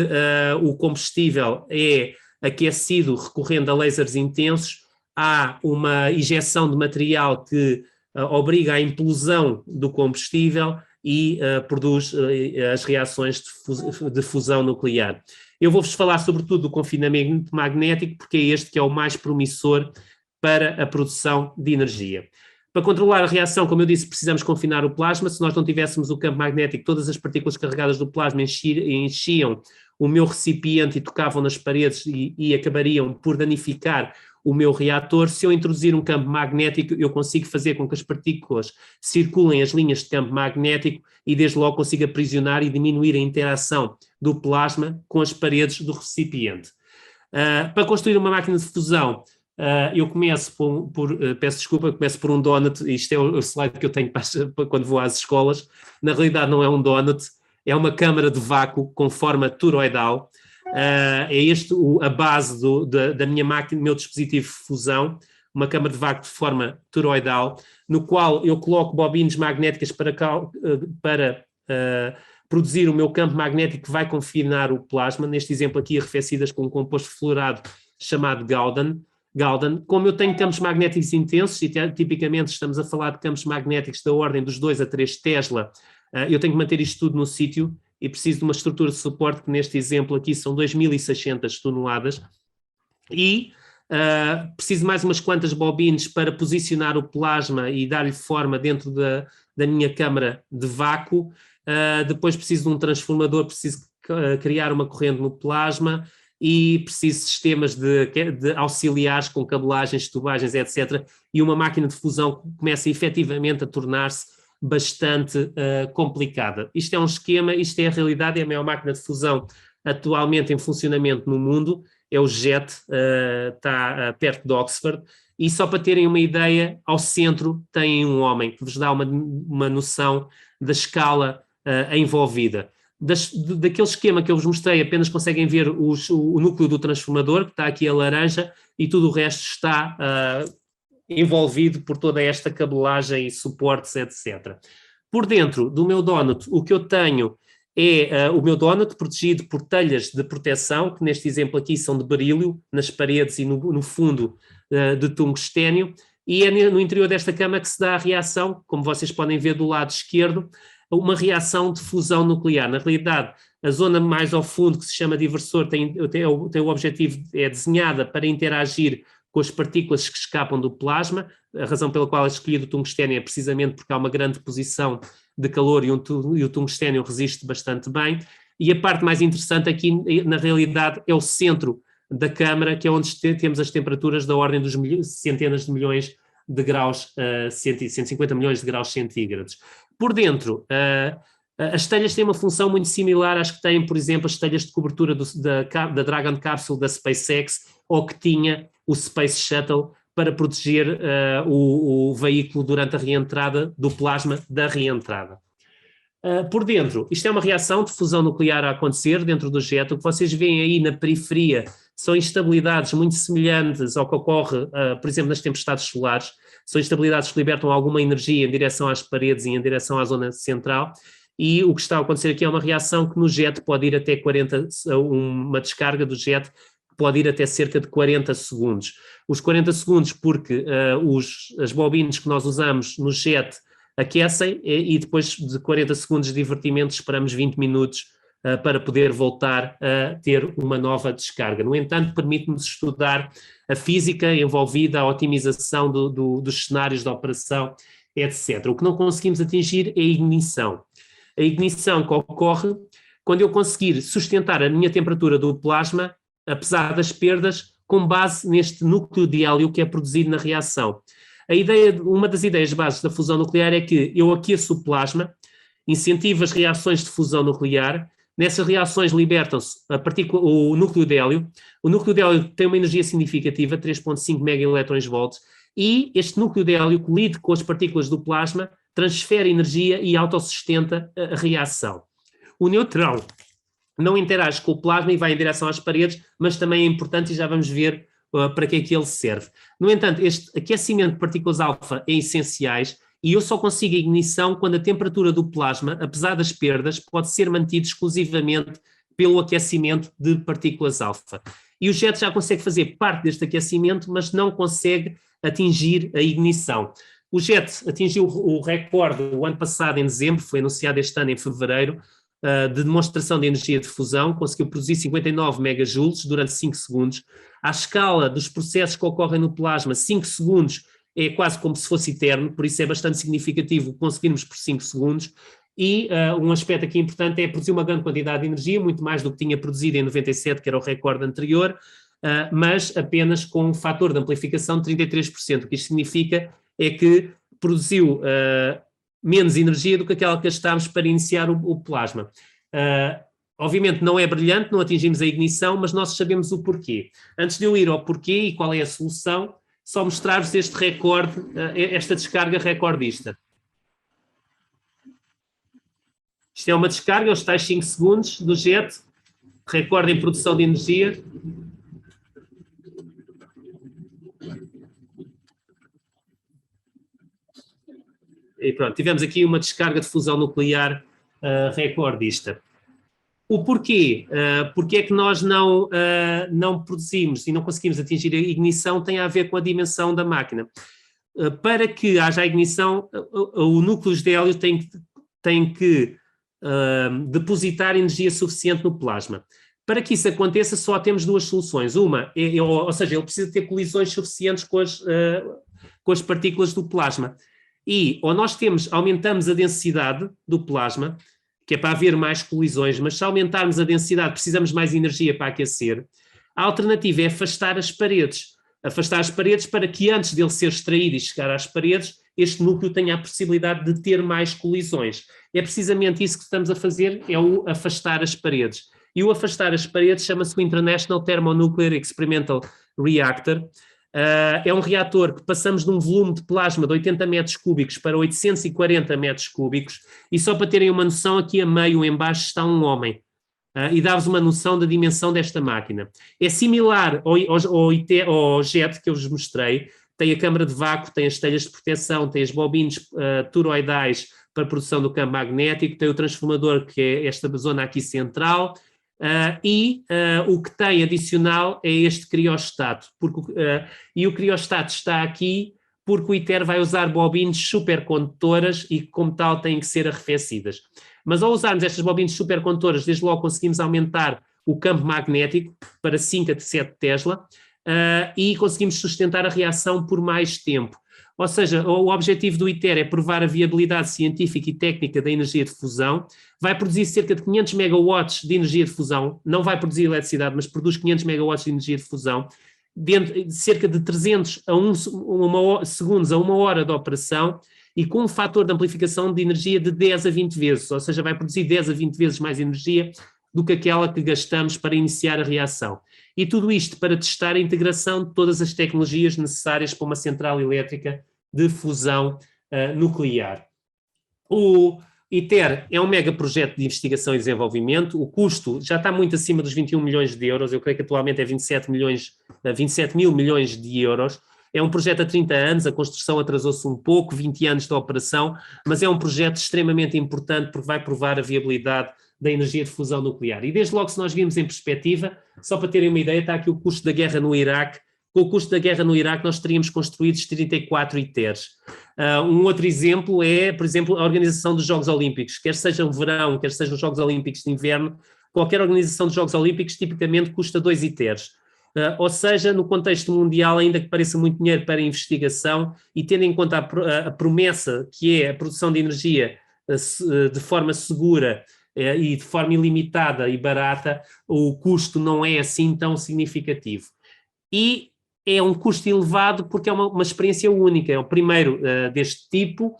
o combustível é aquecido recorrendo a lasers intensos, há uma injeção de material que obriga à implosão do combustível e produz as reações de fusão nuclear. Eu vou-vos falar sobretudo do confinamento magnético, porque é este que é o mais promissor para a produção de energia. Para controlar a reação, como eu disse, precisamos confinar o plasma. Se nós não tivéssemos o campo magnético, todas as partículas carregadas do plasma enchiam o meu recipiente e tocavam nas paredes e acabariam por danificar o meu reator. Se eu introduzir um campo magnético, eu consigo fazer com que as partículas circulem as linhas de campo magnético e desde logo consigo aprisionar e diminuir a interação do plasma com as paredes do recipiente. Para construir uma máquina de fusão, eu começo peço desculpa, começo por um donut. Isto é o slide que eu tenho quando vou às escolas. Na realidade não é um donut, é uma câmara de vácuo com forma toroidal. É este a base da minha máquina, do meu dispositivo de fusão, uma câmara de vácuo de forma toroidal, no qual eu coloco bobines magnéticas para produzir o meu campo magnético que vai confinar o plasma, neste exemplo aqui arrefecidas com um composto fluorado chamado Galden. Como eu tenho campos magnéticos intensos, e tipicamente estamos a falar de campos magnéticos da ordem dos 2 a 3 Tesla, eu tenho que manter isto tudo no sítio e preciso de uma estrutura de suporte que neste exemplo aqui são 2.600 toneladas e preciso de mais umas quantas bobines para posicionar o plasma e dar-lhe forma dentro da minha câmara de vácuo. Depois preciso de um transformador, preciso criar uma corrente no plasma e preciso de sistemas de auxiliares com cabelagens, tubagens, etc. E uma máquina de fusão que começa efetivamente a tornar-se bastante complicada. Isto é um esquema, isto é a realidade, é a maior máquina de fusão atualmente em funcionamento no mundo é o JET, está perto de Oxford, e só para terem uma ideia, ao centro tem um homem, que vos dá uma noção da escala envolvida. Daquele esquema que eu vos mostrei, apenas conseguem ver o núcleo do transformador, que está aqui a laranja, e tudo o resto está envolvido por toda esta cabelagem e suportes, etc. Por dentro do meu donut, o que eu tenho é o meu donut protegido por telhas de proteção, que neste exemplo aqui são de berílio, nas paredes e no fundo de tungstênio, e é no interior desta cama que se dá a reação, como vocês podem ver do lado esquerdo, uma reação de fusão nuclear. Na realidade, a zona mais ao fundo, que se chama diversor, tem o objetivo, é desenhada para interagir com as partículas que escapam do plasma. A razão pela qual é escolhido o tungstênio é precisamente porque há uma grande posição de calor e o tungstênio resiste bastante bem. E a parte mais interessante aqui, na realidade, é o centro da câmara, que é onde temos as temperaturas da ordem dos centenas de milhões de graus, 150 milhões de graus centígrados. Por dentro, as telhas têm uma função muito similar às que têm, por exemplo, as telhas de cobertura da Dragon Capsule da SpaceX, ou que tinha o Space Shuttle, para proteger o veículo durante a reentrada do plasma da reentrada. Por dentro, isto é uma reação de fusão nuclear a acontecer dentro do JET. O que vocês veem aí na periferia são instabilidades muito semelhantes ao que ocorre, por exemplo, nas tempestades solares. São instabilidades que libertam alguma energia em direção às paredes e em direção à zona central. E o que está a acontecer aqui é uma reação que no JET pode ir até 40, uma descarga do JET pode ir até cerca de 40 segundos. Os 40 segundos porque as bobinas que nós usamos no JET aquecem e depois de 40 segundos de divertimento esperamos 20 minutos para poder voltar a ter uma nova descarga. No entanto, permite-nos estudar a física envolvida, a otimização dos cenários de operação, etc. O que não conseguimos atingir é a ignição. A ignição que ocorre quando eu conseguir sustentar a minha temperatura do plasma, apesar das perdas, com base neste núcleo de hélio que é produzido na reação. Uma das ideias bases da fusão nuclear é que eu aqueço o plasma, incentivo as reações de fusão nuclear, nessas reações libertam-se o núcleo de hélio. O núcleo de hélio tem uma energia significativa, 3,5 megaeletróns-volts, e este núcleo de hélio colide com as partículas do plasma, transfere energia e autossustenta a reação. O neutrão não interage com o plasma e vai em direção às paredes, mas também é importante e já vamos ver para que é que ele serve. No entanto, este aquecimento de partículas alfa é essenciais e eu só consigo a ignição quando a temperatura do plasma, apesar das perdas, pode ser mantida exclusivamente pelo aquecimento de partículas alfa. E o JET já consegue fazer parte deste aquecimento, mas não consegue atingir a ignição. O JET atingiu o recorde o ano passado, em dezembro, foi anunciado este ano em fevereiro, de demonstração de energia de fusão, conseguiu produzir 59 megajoules durante 5 segundos. À escala dos processos que ocorrem no plasma, 5 segundos é quase como se fosse eterno, por isso é bastante significativo conseguirmos por 5 segundos. E um aspecto aqui importante é produzir uma grande quantidade de energia, muito mais do que tinha produzido em 97, que era o recorde anterior, mas apenas com um fator de amplificação de 33%. O que isto significa é que produziu menos energia do que aquela que gastámos para iniciar o plasma. Obviamente não é brilhante, não atingimos a ignição, mas nós sabemos o porquê. Antes de eu ir ao porquê e qual é a solução, só mostrar-vos este recorde, esta descarga recordista. Isto é uma descarga, os tais 5 segundos do JET, recorde em produção de energia. E pronto, tivemos aqui uma descarga de fusão nuclear recordista. O porquê? Porque é que nós não produzimos e não conseguimos atingir a ignição tem a ver com a dimensão da máquina. Para que haja a ignição, o núcleo de hélio tem que depositar energia suficiente no plasma. Para que isso aconteça, só temos duas soluções. Uma, ou seja, ele precisa ter colisões suficientes com as partículas do plasma. E ou nós aumentamos a densidade do plasma, que é para haver mais colisões, mas se aumentarmos a densidade precisamos mais energia para aquecer. A alternativa é afastar as paredes. Afastar as paredes para que antes dele ser extraído e chegar às paredes, este núcleo tenha a possibilidade de ter mais colisões. É precisamente isso que estamos a fazer, é o afastar as paredes. e o afastar as paredes chama-se o International Thermonuclear Experimental Reactor. É um reator que passamos de um volume de plasma de 80 metros cúbicos para 840 metros cúbicos, e só para terem uma noção, aqui a meio, em baixo, está um homem. E dá-vos uma noção da dimensão desta máquina. É similar ao jet que eu vos mostrei, tem a câmara de vácuo, tem as telhas de proteção, tem as bobines toroidais para a produção do campo magnético, tem o transformador, que é esta zona aqui central, o que tem adicional é este criostato, e o criostato está aqui porque o ITER vai usar bobines supercondutoras e, como tal, têm que ser arrefecidas. Mas ao usarmos estas bobines supercondutoras, desde logo conseguimos aumentar o campo magnético para 5 a 7 Tesla e conseguimos sustentar a reação por mais tempo. Ou seja, o objetivo do ITER é provar a viabilidade científica e técnica da energia de fusão, vai produzir cerca de 500 megawatts de energia de fusão, não vai produzir eletricidade, mas produz 500 megawatts de energia de fusão, dentro de cerca de 300 segundos a 1 hora de operação, e com um fator de amplificação de energia de 10 a 20 vezes, ou seja, vai produzir 10 a 20 vezes mais energia do que aquela que gastamos para iniciar a reação. E tudo isto para testar a integração de todas as tecnologias necessárias para uma central elétrica de fusão nuclear. O ITER é um mega projeto de investigação e desenvolvimento, o custo já está muito acima dos 21 milhões de euros, eu creio que atualmente é 27 mil milhões de euros. É um projeto há 30 anos, a construção atrasou-se um pouco, 20 anos de operação, mas é um projeto extremamente importante porque vai provar a viabilidade da energia de fusão nuclear. E desde logo, se nós virmos em perspectiva, só para terem uma ideia, está aqui o custo da guerra no Iraque. Com o custo da guerra no Iraque, nós teríamos construídos 34 ITERs. Um outro exemplo é, por exemplo, a organização dos Jogos Olímpicos, quer seja o verão, quer sejam os Jogos Olímpicos de inverno, qualquer organização dos Jogos Olímpicos tipicamente custa 2 ITERs. Ou seja, no contexto mundial, ainda que pareça muito dinheiro para a investigação, e tendo em conta a promessa que é a produção de energia de forma segura e de forma ilimitada e barata, o custo não é assim tão significativo. E é um custo elevado porque é uma experiência única, é o primeiro deste tipo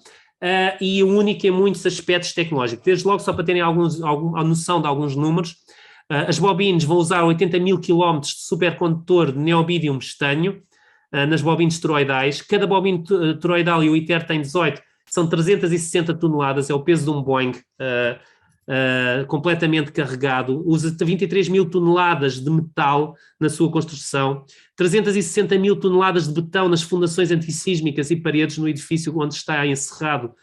e único em muitos aspectos tecnológicos. Desde logo, só para terem a noção de alguns números, as bobines vão usar 80 mil quilómetros de supercondutor de neobidium estanho nas bobines toroidais. Cada bobina toroidal, e o ITER tem 18, são 360 toneladas, é o peso de um Boeing completamente carregado. Usa 23 mil toneladas de metal na sua construção, 360 mil toneladas de betão nas fundações antissísmicas e paredes no edifício onde está encerrado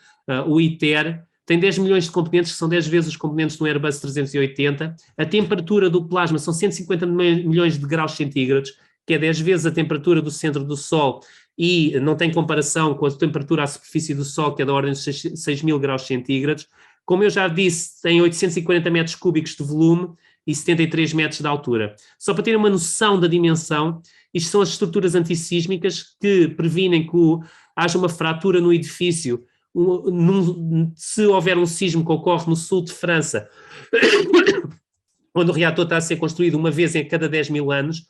o ITER. Tem 10 milhões de componentes, que são 10 vezes os componentes do Airbus 380. A temperatura do plasma são 150 milhões de graus centígrados, que é 10 vezes a temperatura do centro do Sol, e não tem comparação com a temperatura à superfície do Sol, que é da ordem de 6 mil graus centígrados. Como eu já disse, tem 840 metros cúbicos de volume e 73 metros de altura. Só para terem uma noção da dimensão, isto são as estruturas antissísmicas que previnem que haja uma fratura no edifício se houver um sismo que ocorre no sul de França, onde o reator está a ser construído uma vez em cada 10 mil anos,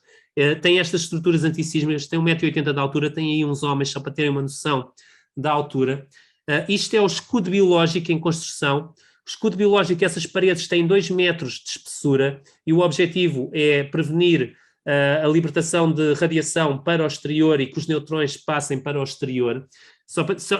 tem estas estruturas antissísmicas, tem 1,80 m de altura, tem aí uns homens, só para terem uma noção da altura. Isto é o escudo biológico em construção. O escudo biológico, essas paredes têm 2 metros de espessura e o objetivo é prevenir a libertação de radiação para o exterior e que os neutrões passem para o exterior.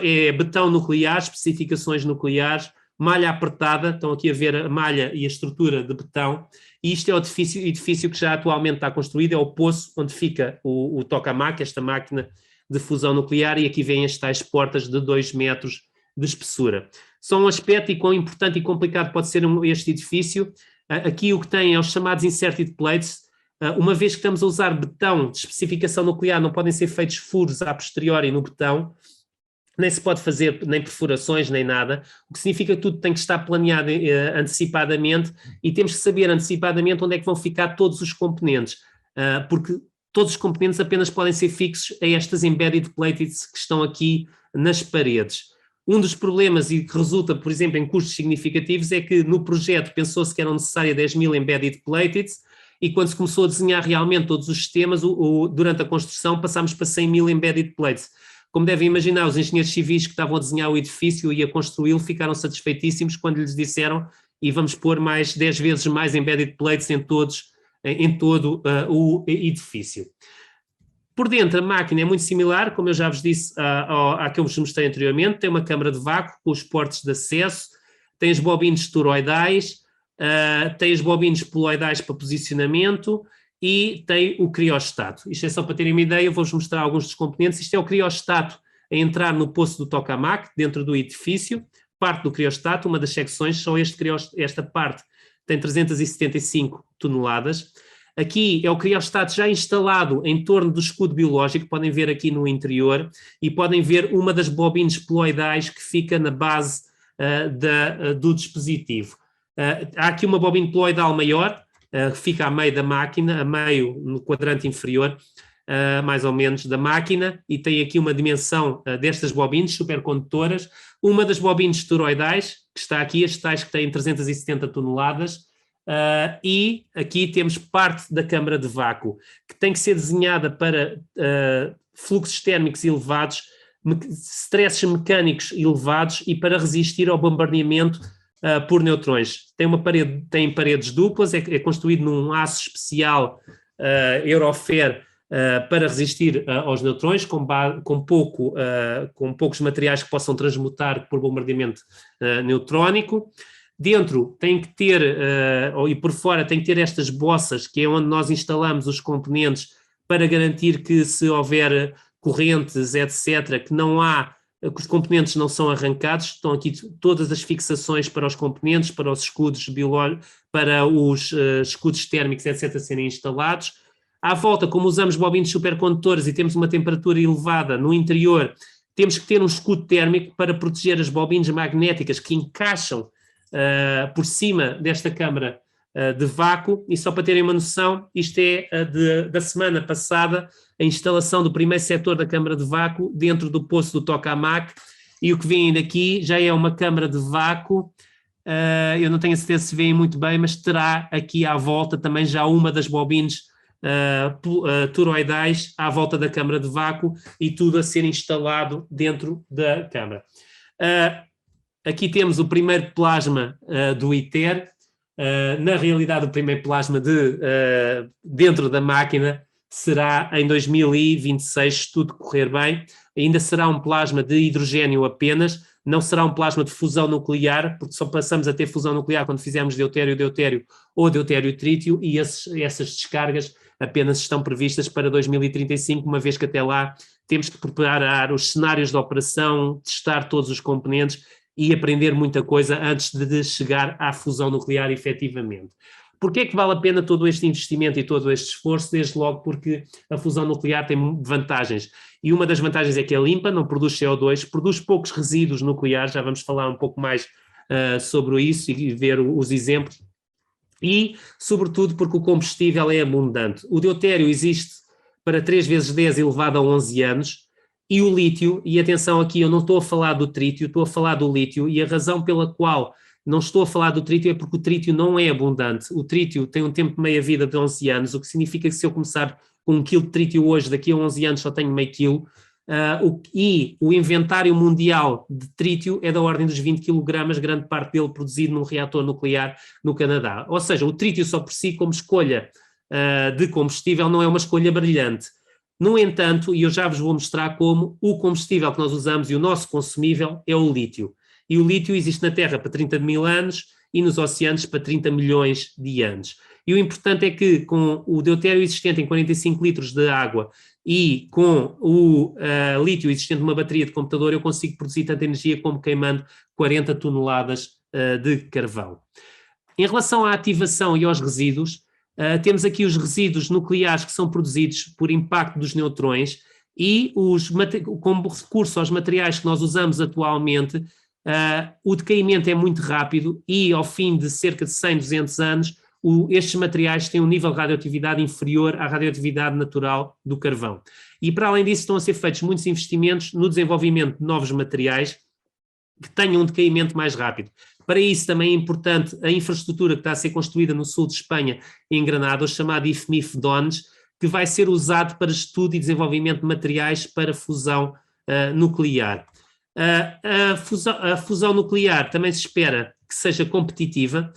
É betão nuclear, especificações nucleares, malha apertada, estão aqui a ver a malha e a estrutura de betão, e isto é o edifício que já atualmente está construído, é o poço onde fica o tokamak, esta máquina de fusão nuclear, e aqui vêm as tais portas de 2 metros de espessura. Só um aspecto, e quão importante e complicado pode ser este edifício, aqui o que tem é os chamados inserted plates. Uma vez que estamos a usar betão de especificação nuclear, não podem ser feitos furos a posteriori no betão, nem se pode fazer nem perfurações, nem nada, o que significa que tudo tem que estar planeado antecipadamente, e temos que saber antecipadamente onde é que vão ficar todos os componentes, porque todos os componentes apenas podem ser fixos a estas embedded plates que estão aqui nas paredes. Um dos problemas, e que resulta, por exemplo, em custos significativos, é que no projeto pensou-se que eram necessárias 10 mil embedded plates, e quando se começou a desenhar realmente todos os sistemas, durante a construção passámos para 100 mil embedded plates. Como devem imaginar, os engenheiros civis que estavam a desenhar o edifício e a construí-lo ficaram satisfeitíssimos quando lhes disseram e vamos pôr mais 10 vezes mais embedded plates em todo o edifício. Por dentro, a máquina é muito similar, como eu já vos disse, à que eu vos mostrei anteriormente. Tem uma câmara de vácuo com os portos de acesso, tem as bobinas toroidais, tem as bobinas poloidais para posicionamento e tem o criostato. Isto é só para terem uma ideia, eu vou-vos mostrar alguns dos componentes. Isto é o criostato a entrar no poço do tokamak, dentro do edifício. Parte do criostato, uma das secções, só esta parte tem 375 toneladas. Aqui é o criostato já instalado em torno do escudo biológico, podem ver aqui no interior, e podem ver uma das bobinas poloidais que fica na base do dispositivo. Há aqui uma bobina poloidal maior, que fica a meio da máquina, a meio no quadrante inferior, mais ou menos, da máquina, e tem aqui uma dimensão destas bobinas supercondutoras. Uma das bobinas toroidais, que está aqui, as tais que têm 370 toneladas, e aqui temos parte da câmara de vácuo, que tem que ser desenhada para fluxos térmicos elevados, stresses mecânicos elevados e para resistir ao bombardeamento por neutrões. Tem paredes duplas, é construído num aço especial Eurofer para resistir aos neutrões, com poucos materiais que possam transmutar por bombardeamento neutrónico. Dentro tem que ter, e por fora tem que ter estas bossas, que é onde nós instalamos os componentes para garantir que se houver correntes, etc., que os componentes não são arrancados. Estão aqui todas as fixações para os componentes, para os escudos biológicos, para os escudos térmicos, etc., a serem instalados. À volta, como usamos bobinas supercondutores e temos uma temperatura elevada no interior, temos que ter um escudo térmico para proteger as bobinas magnéticas que encaixam por cima desta câmara de vácuo. E só para terem uma noção, isto é da semana passada, a instalação do primeiro setor da câmara de vácuo dentro do poço do tokamak, e o que vem daqui já é uma câmara de vácuo. Eu não tenho a certeza se veem muito bem, mas terá aqui à volta também já uma das bobinas toroidais à volta da câmara de vácuo, e tudo a ser instalado dentro da câmara. Aqui temos o primeiro plasma do ITER. Na realidade, o primeiro plasma dentro da máquina será em 2026, se tudo correr bem. Ainda será um plasma de hidrogênio apenas, não será um plasma de fusão nuclear, porque só passamos a ter fusão nuclear quando fizermos deutério ou deutério-trítio, e essas descargas apenas estão previstas para 2035, uma vez que até lá temos que preparar os cenários de operação, testar todos os componentes e aprender muita coisa antes de chegar à fusão nuclear efetivamente. Porquê é que vale a pena todo este investimento e todo este esforço? Desde logo porque a fusão nuclear tem vantagens. E uma das vantagens é que é limpa, não produz CO2, produz poucos resíduos nucleares, já vamos falar um pouco mais sobre isso e ver os exemplos. E, sobretudo, porque o combustível é abundante. O deutério existe para 3 vezes 10 elevado a 11 anos, e o lítio, e atenção aqui, eu não estou a falar do trítio, estou a falar do lítio, e a razão pela qual não estou a falar do trítio é porque o trítio não é abundante. O trítio tem um tempo de meia-vida de 11 anos, o que significa que se eu começar com 1 kg de trítio hoje, daqui a 11 anos só tenho meio quilo, e o inventário mundial de trítio é da ordem dos 20 kg, grande parte dele produzido num reator nuclear no Canadá. Ou seja, o trítio só por si, como escolha de combustível, não é uma escolha brilhante. No entanto, e eu já vos vou mostrar como, o combustível que nós usamos e o nosso consumível é o lítio. E o lítio existe na Terra para 30 mil anos e nos oceanos para 30 milhões de anos. E o importante é que com o deutério existente em 45 litros de água e com o lítio existente numa bateria de computador, eu consigo produzir tanta energia como queimando 40 toneladas de carvão. Em relação à ativação e aos resíduos, temos aqui os resíduos nucleares que são produzidos por impacto dos neutrões, e como recurso aos materiais que nós usamos atualmente, o decaimento é muito rápido, e ao fim de cerca de 100, 200 anos, estes materiais têm um nível de radioatividade inferior à radioatividade natural do carvão. E para além disso estão a ser feitos muitos investimentos no desenvolvimento de novos materiais que tenham um decaimento mais rápido. Para isso também é importante a infraestrutura que está a ser construída no sul de Espanha, em Granados, chamada IFMIF-DONES, que vai ser usado para estudo e desenvolvimento de materiais para fusão nuclear. A fusão nuclear também se espera que seja competitiva.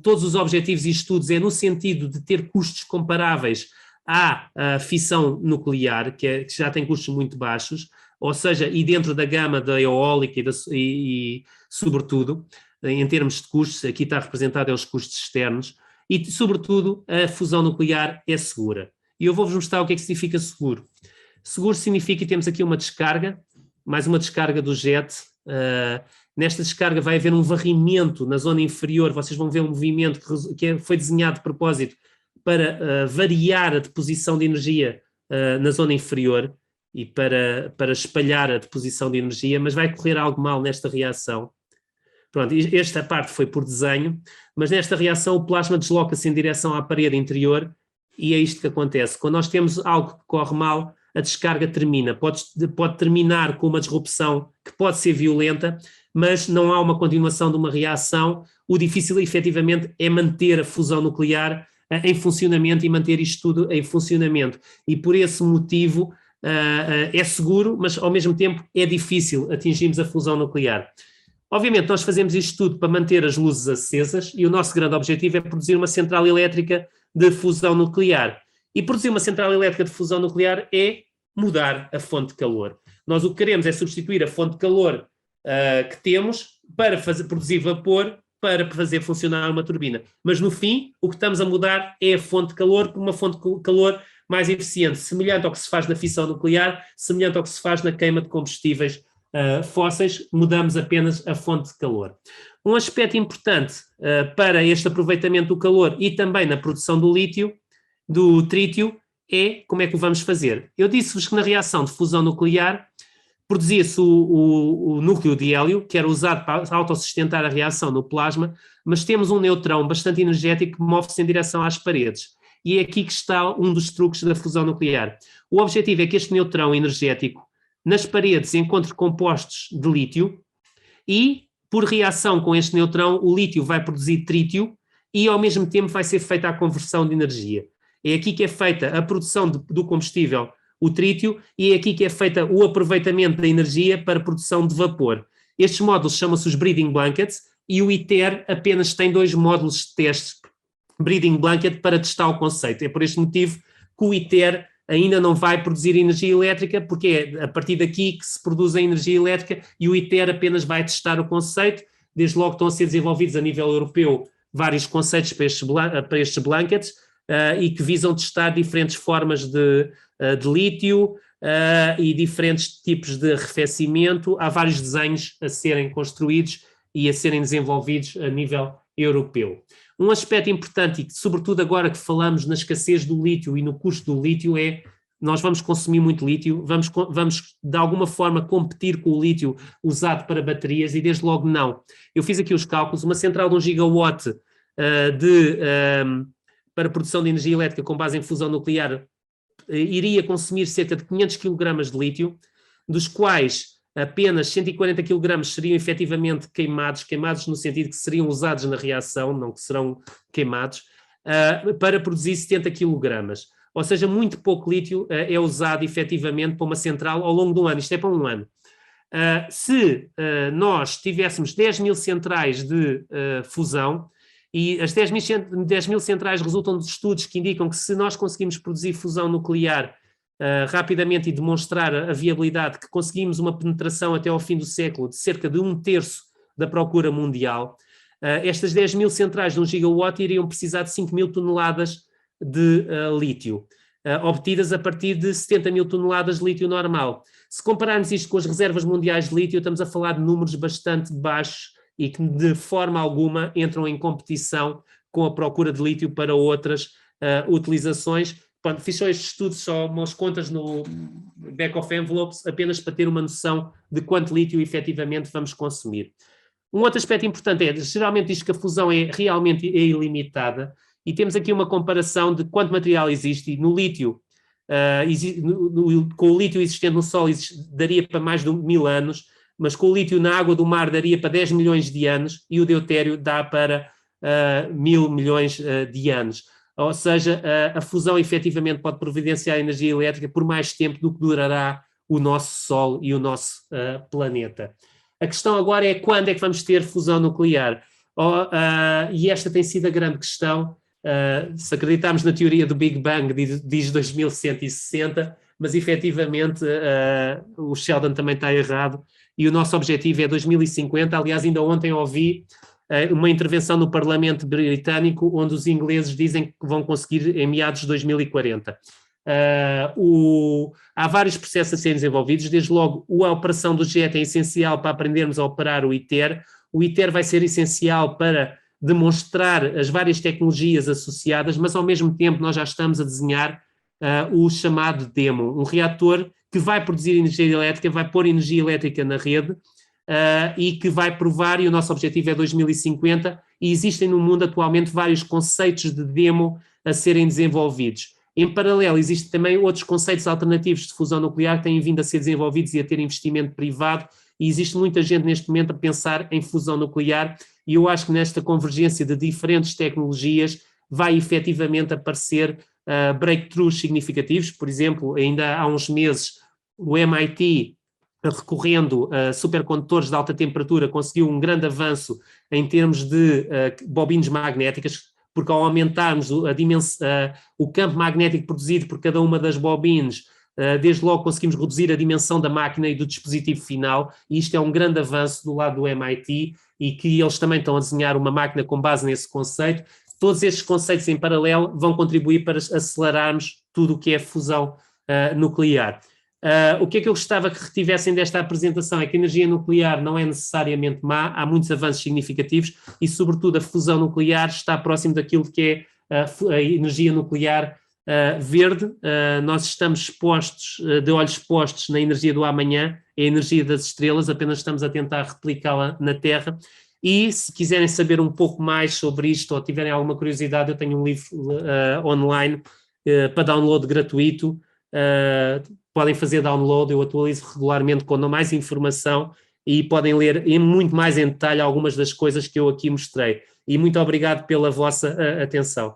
Todos os objetivos e estudos é no sentido de ter custos comparáveis à fissão nuclear, que já tem custos muito baixos, ou seja, e dentro da gama da eólica e sobretudo, em termos de custos, aqui está representado os custos externos, e sobretudo a fusão nuclear é segura. E eu vou-vos mostrar o que é que significa seguro. Seguro significa que temos aqui uma descarga, mais uma descarga do jet. Nesta descarga vai haver um varrimento na zona inferior, vocês vão ver um movimento que foi desenhado de propósito para variar a deposição de energia na zona inferior e para espalhar a deposição de energia, mas vai correr algo mal nesta reação. Pronto, esta parte foi por desenho, mas nesta reação o plasma desloca-se em direção à parede interior e é isto que acontece. Quando nós temos algo que corre mal, a descarga termina. Pode terminar com uma disrupção que pode ser violenta, mas não há uma continuação de uma reação. O difícil, efetivamente, é manter a fusão nuclear em funcionamento e manter isto tudo em funcionamento. E por esse motivo é seguro, mas ao mesmo tempo é difícil atingirmos a fusão nuclear. Obviamente nós fazemos isto tudo para manter as luzes acesas e o nosso grande objetivo é produzir uma central elétrica de fusão nuclear. E produzir uma central elétrica de fusão nuclear é mudar a fonte de calor. Nós o que queremos é substituir a fonte de calor que temos para produzir vapor, para fazer funcionar uma turbina. Mas no fim, o que estamos a mudar é a fonte de calor por uma fonte de calor mais eficiente, semelhante ao que se faz na fissão nuclear, semelhante ao que se faz na queima de combustíveis fósseis, mudamos apenas a fonte de calor. Um aspecto importante para este aproveitamento do calor e também na produção do lítio, do trítio, é como é que o vamos fazer. Eu disse-vos que na reação de fusão nuclear produzia-se o núcleo de hélio, que era usado para autossustentar a reação no plasma, mas temos um neutrão bastante energético que move-se em direção às paredes. E é aqui que está um dos truques da fusão nuclear. O objetivo é que este neutrão energético nas paredes encontre compostos de lítio e, por reação com este neutrão, o lítio vai produzir trítio e, ao mesmo tempo, vai ser feita a conversão de energia. É aqui que é feita a produção do combustível, o trítio, e é aqui que é feita o aproveitamento da energia para a produção de vapor. Estes módulos chamam-se os breeding blankets e o ITER apenas tem 2 módulos de teste breeding blanket para testar o conceito. É por este motivo que o ITER ainda não vai produzir energia elétrica, porque é a partir daqui que se produz a energia elétrica e o ITER apenas vai testar o conceito. Desde logo estão a ser desenvolvidos a nível europeu vários conceitos para estes blankets e que visam testar diferentes formas de lítio e diferentes tipos de arrefecimento. Há vários desenhos a serem construídos e a serem desenvolvidos a nível europeu. Um aspecto importante, e sobretudo agora que falamos na escassez do lítio e no custo do lítio, é nós vamos consumir muito lítio, vamos de alguma forma competir com o lítio usado para baterias e desde logo não. Eu fiz aqui os cálculos, uma central de 1 gigawatt para produção de energia elétrica com base em fusão nuclear iria consumir cerca de 500 kg de lítio, dos quais apenas 140 kg seriam efetivamente queimados no sentido que seriam usados na reação, não que serão queimados, para produzir 70 kg. Ou seja, muito pouco lítio é usado efetivamente para uma central ao longo de um ano. Isto é para um ano. Se nós tivéssemos 10 mil centrais de fusão, e as 10 mil centrais resultam de estudos que indicam que se nós conseguimos produzir fusão nuclear rapidamente e demonstrar a viabilidade, que conseguimos uma penetração até ao fim do século de cerca de 1/3 da procura mundial, estas 10 mil centrais de 1 gigawatt iriam precisar de 5 mil toneladas de lítio, obtidas a partir de 70 mil toneladas de lítio normal. Se compararmos isto com as reservas mundiais de lítio, estamos a falar de números bastante baixos e que de forma alguma entram em competição com a procura de lítio para outras utilizações. Pronto, fiz só estes estudos, só umas contas no back of envelopes, apenas para ter uma noção de quanto lítio efetivamente vamos consumir. Um outro aspecto importante é, geralmente diz que a fusão é realmente ilimitada, e temos aqui uma comparação de quanto material existe, e no lítio, com o lítio existente no Sol daria para mais de 1000 anos, mas com o lítio na água do mar daria para 10 milhões de anos, e o deutério dá para 1000 milhões de anos. Ou seja, a fusão efetivamente pode providenciar energia elétrica por mais tempo do que durará o nosso Sol e o nosso planeta. A questão agora é quando é que vamos ter fusão nuclear. E esta tem sido a grande questão. Se acreditarmos na teoria do Big Bang, diz 2160, mas efetivamente o Sheldon também está errado, e o nosso objetivo é 2050. Aliás, ainda ontem ouvi uma intervenção no Parlamento Britânico onde os ingleses dizem que vão conseguir em meados de 2040. Há vários processos a serem desenvolvidos, desde logo a operação do jet é essencial para aprendermos a operar o ITER. O ITER vai ser essencial para demonstrar as várias tecnologias associadas, mas ao mesmo tempo nós já estamos a desenhar o chamado DEMO, um reator que vai produzir energia elétrica, vai pôr energia elétrica na rede e que vai provar, e o nosso objetivo é 2050, e existem no mundo atualmente vários conceitos de DEMO a serem desenvolvidos. Em paralelo, existem também outros conceitos alternativos de fusão nuclear que têm vindo a ser desenvolvidos e a ter investimento privado, e existe muita gente neste momento a pensar em fusão nuclear, e eu acho que nesta convergência de diferentes tecnologias vai efetivamente aparecer breakthroughs significativos. Por exemplo, ainda há uns meses o MIT, recorrendo a supercondutores de alta temperatura, conseguiu um grande avanço em termos de bobinas magnéticas, porque ao aumentarmos o campo magnético produzido por cada uma das bobinas, desde logo conseguimos reduzir a dimensão da máquina e do dispositivo final, e isto é um grande avanço do lado do MIT, e que eles também estão a desenhar uma máquina com base nesse conceito. Todos estes conceitos em paralelo vão contribuir para acelerarmos tudo o que é fusão nuclear. O que é que eu gostava que retivessem desta apresentação é que a energia nuclear não é necessariamente má, há muitos avanços significativos e, sobretudo, a fusão nuclear está próximo daquilo que é a energia nuclear verde. Nós estamos expostos, de olhos postos na energia do amanhã, é a energia das estrelas, apenas estamos a tentar replicá-la na Terra. E se quiserem saber um pouco mais sobre isto ou tiverem alguma curiosidade, eu tenho um livro online para download gratuito. Podem fazer download, eu atualizo regularmente com mais informação e podem ler muito mais em detalhe algumas das coisas que eu aqui mostrei. E muito obrigado pela vossa atenção.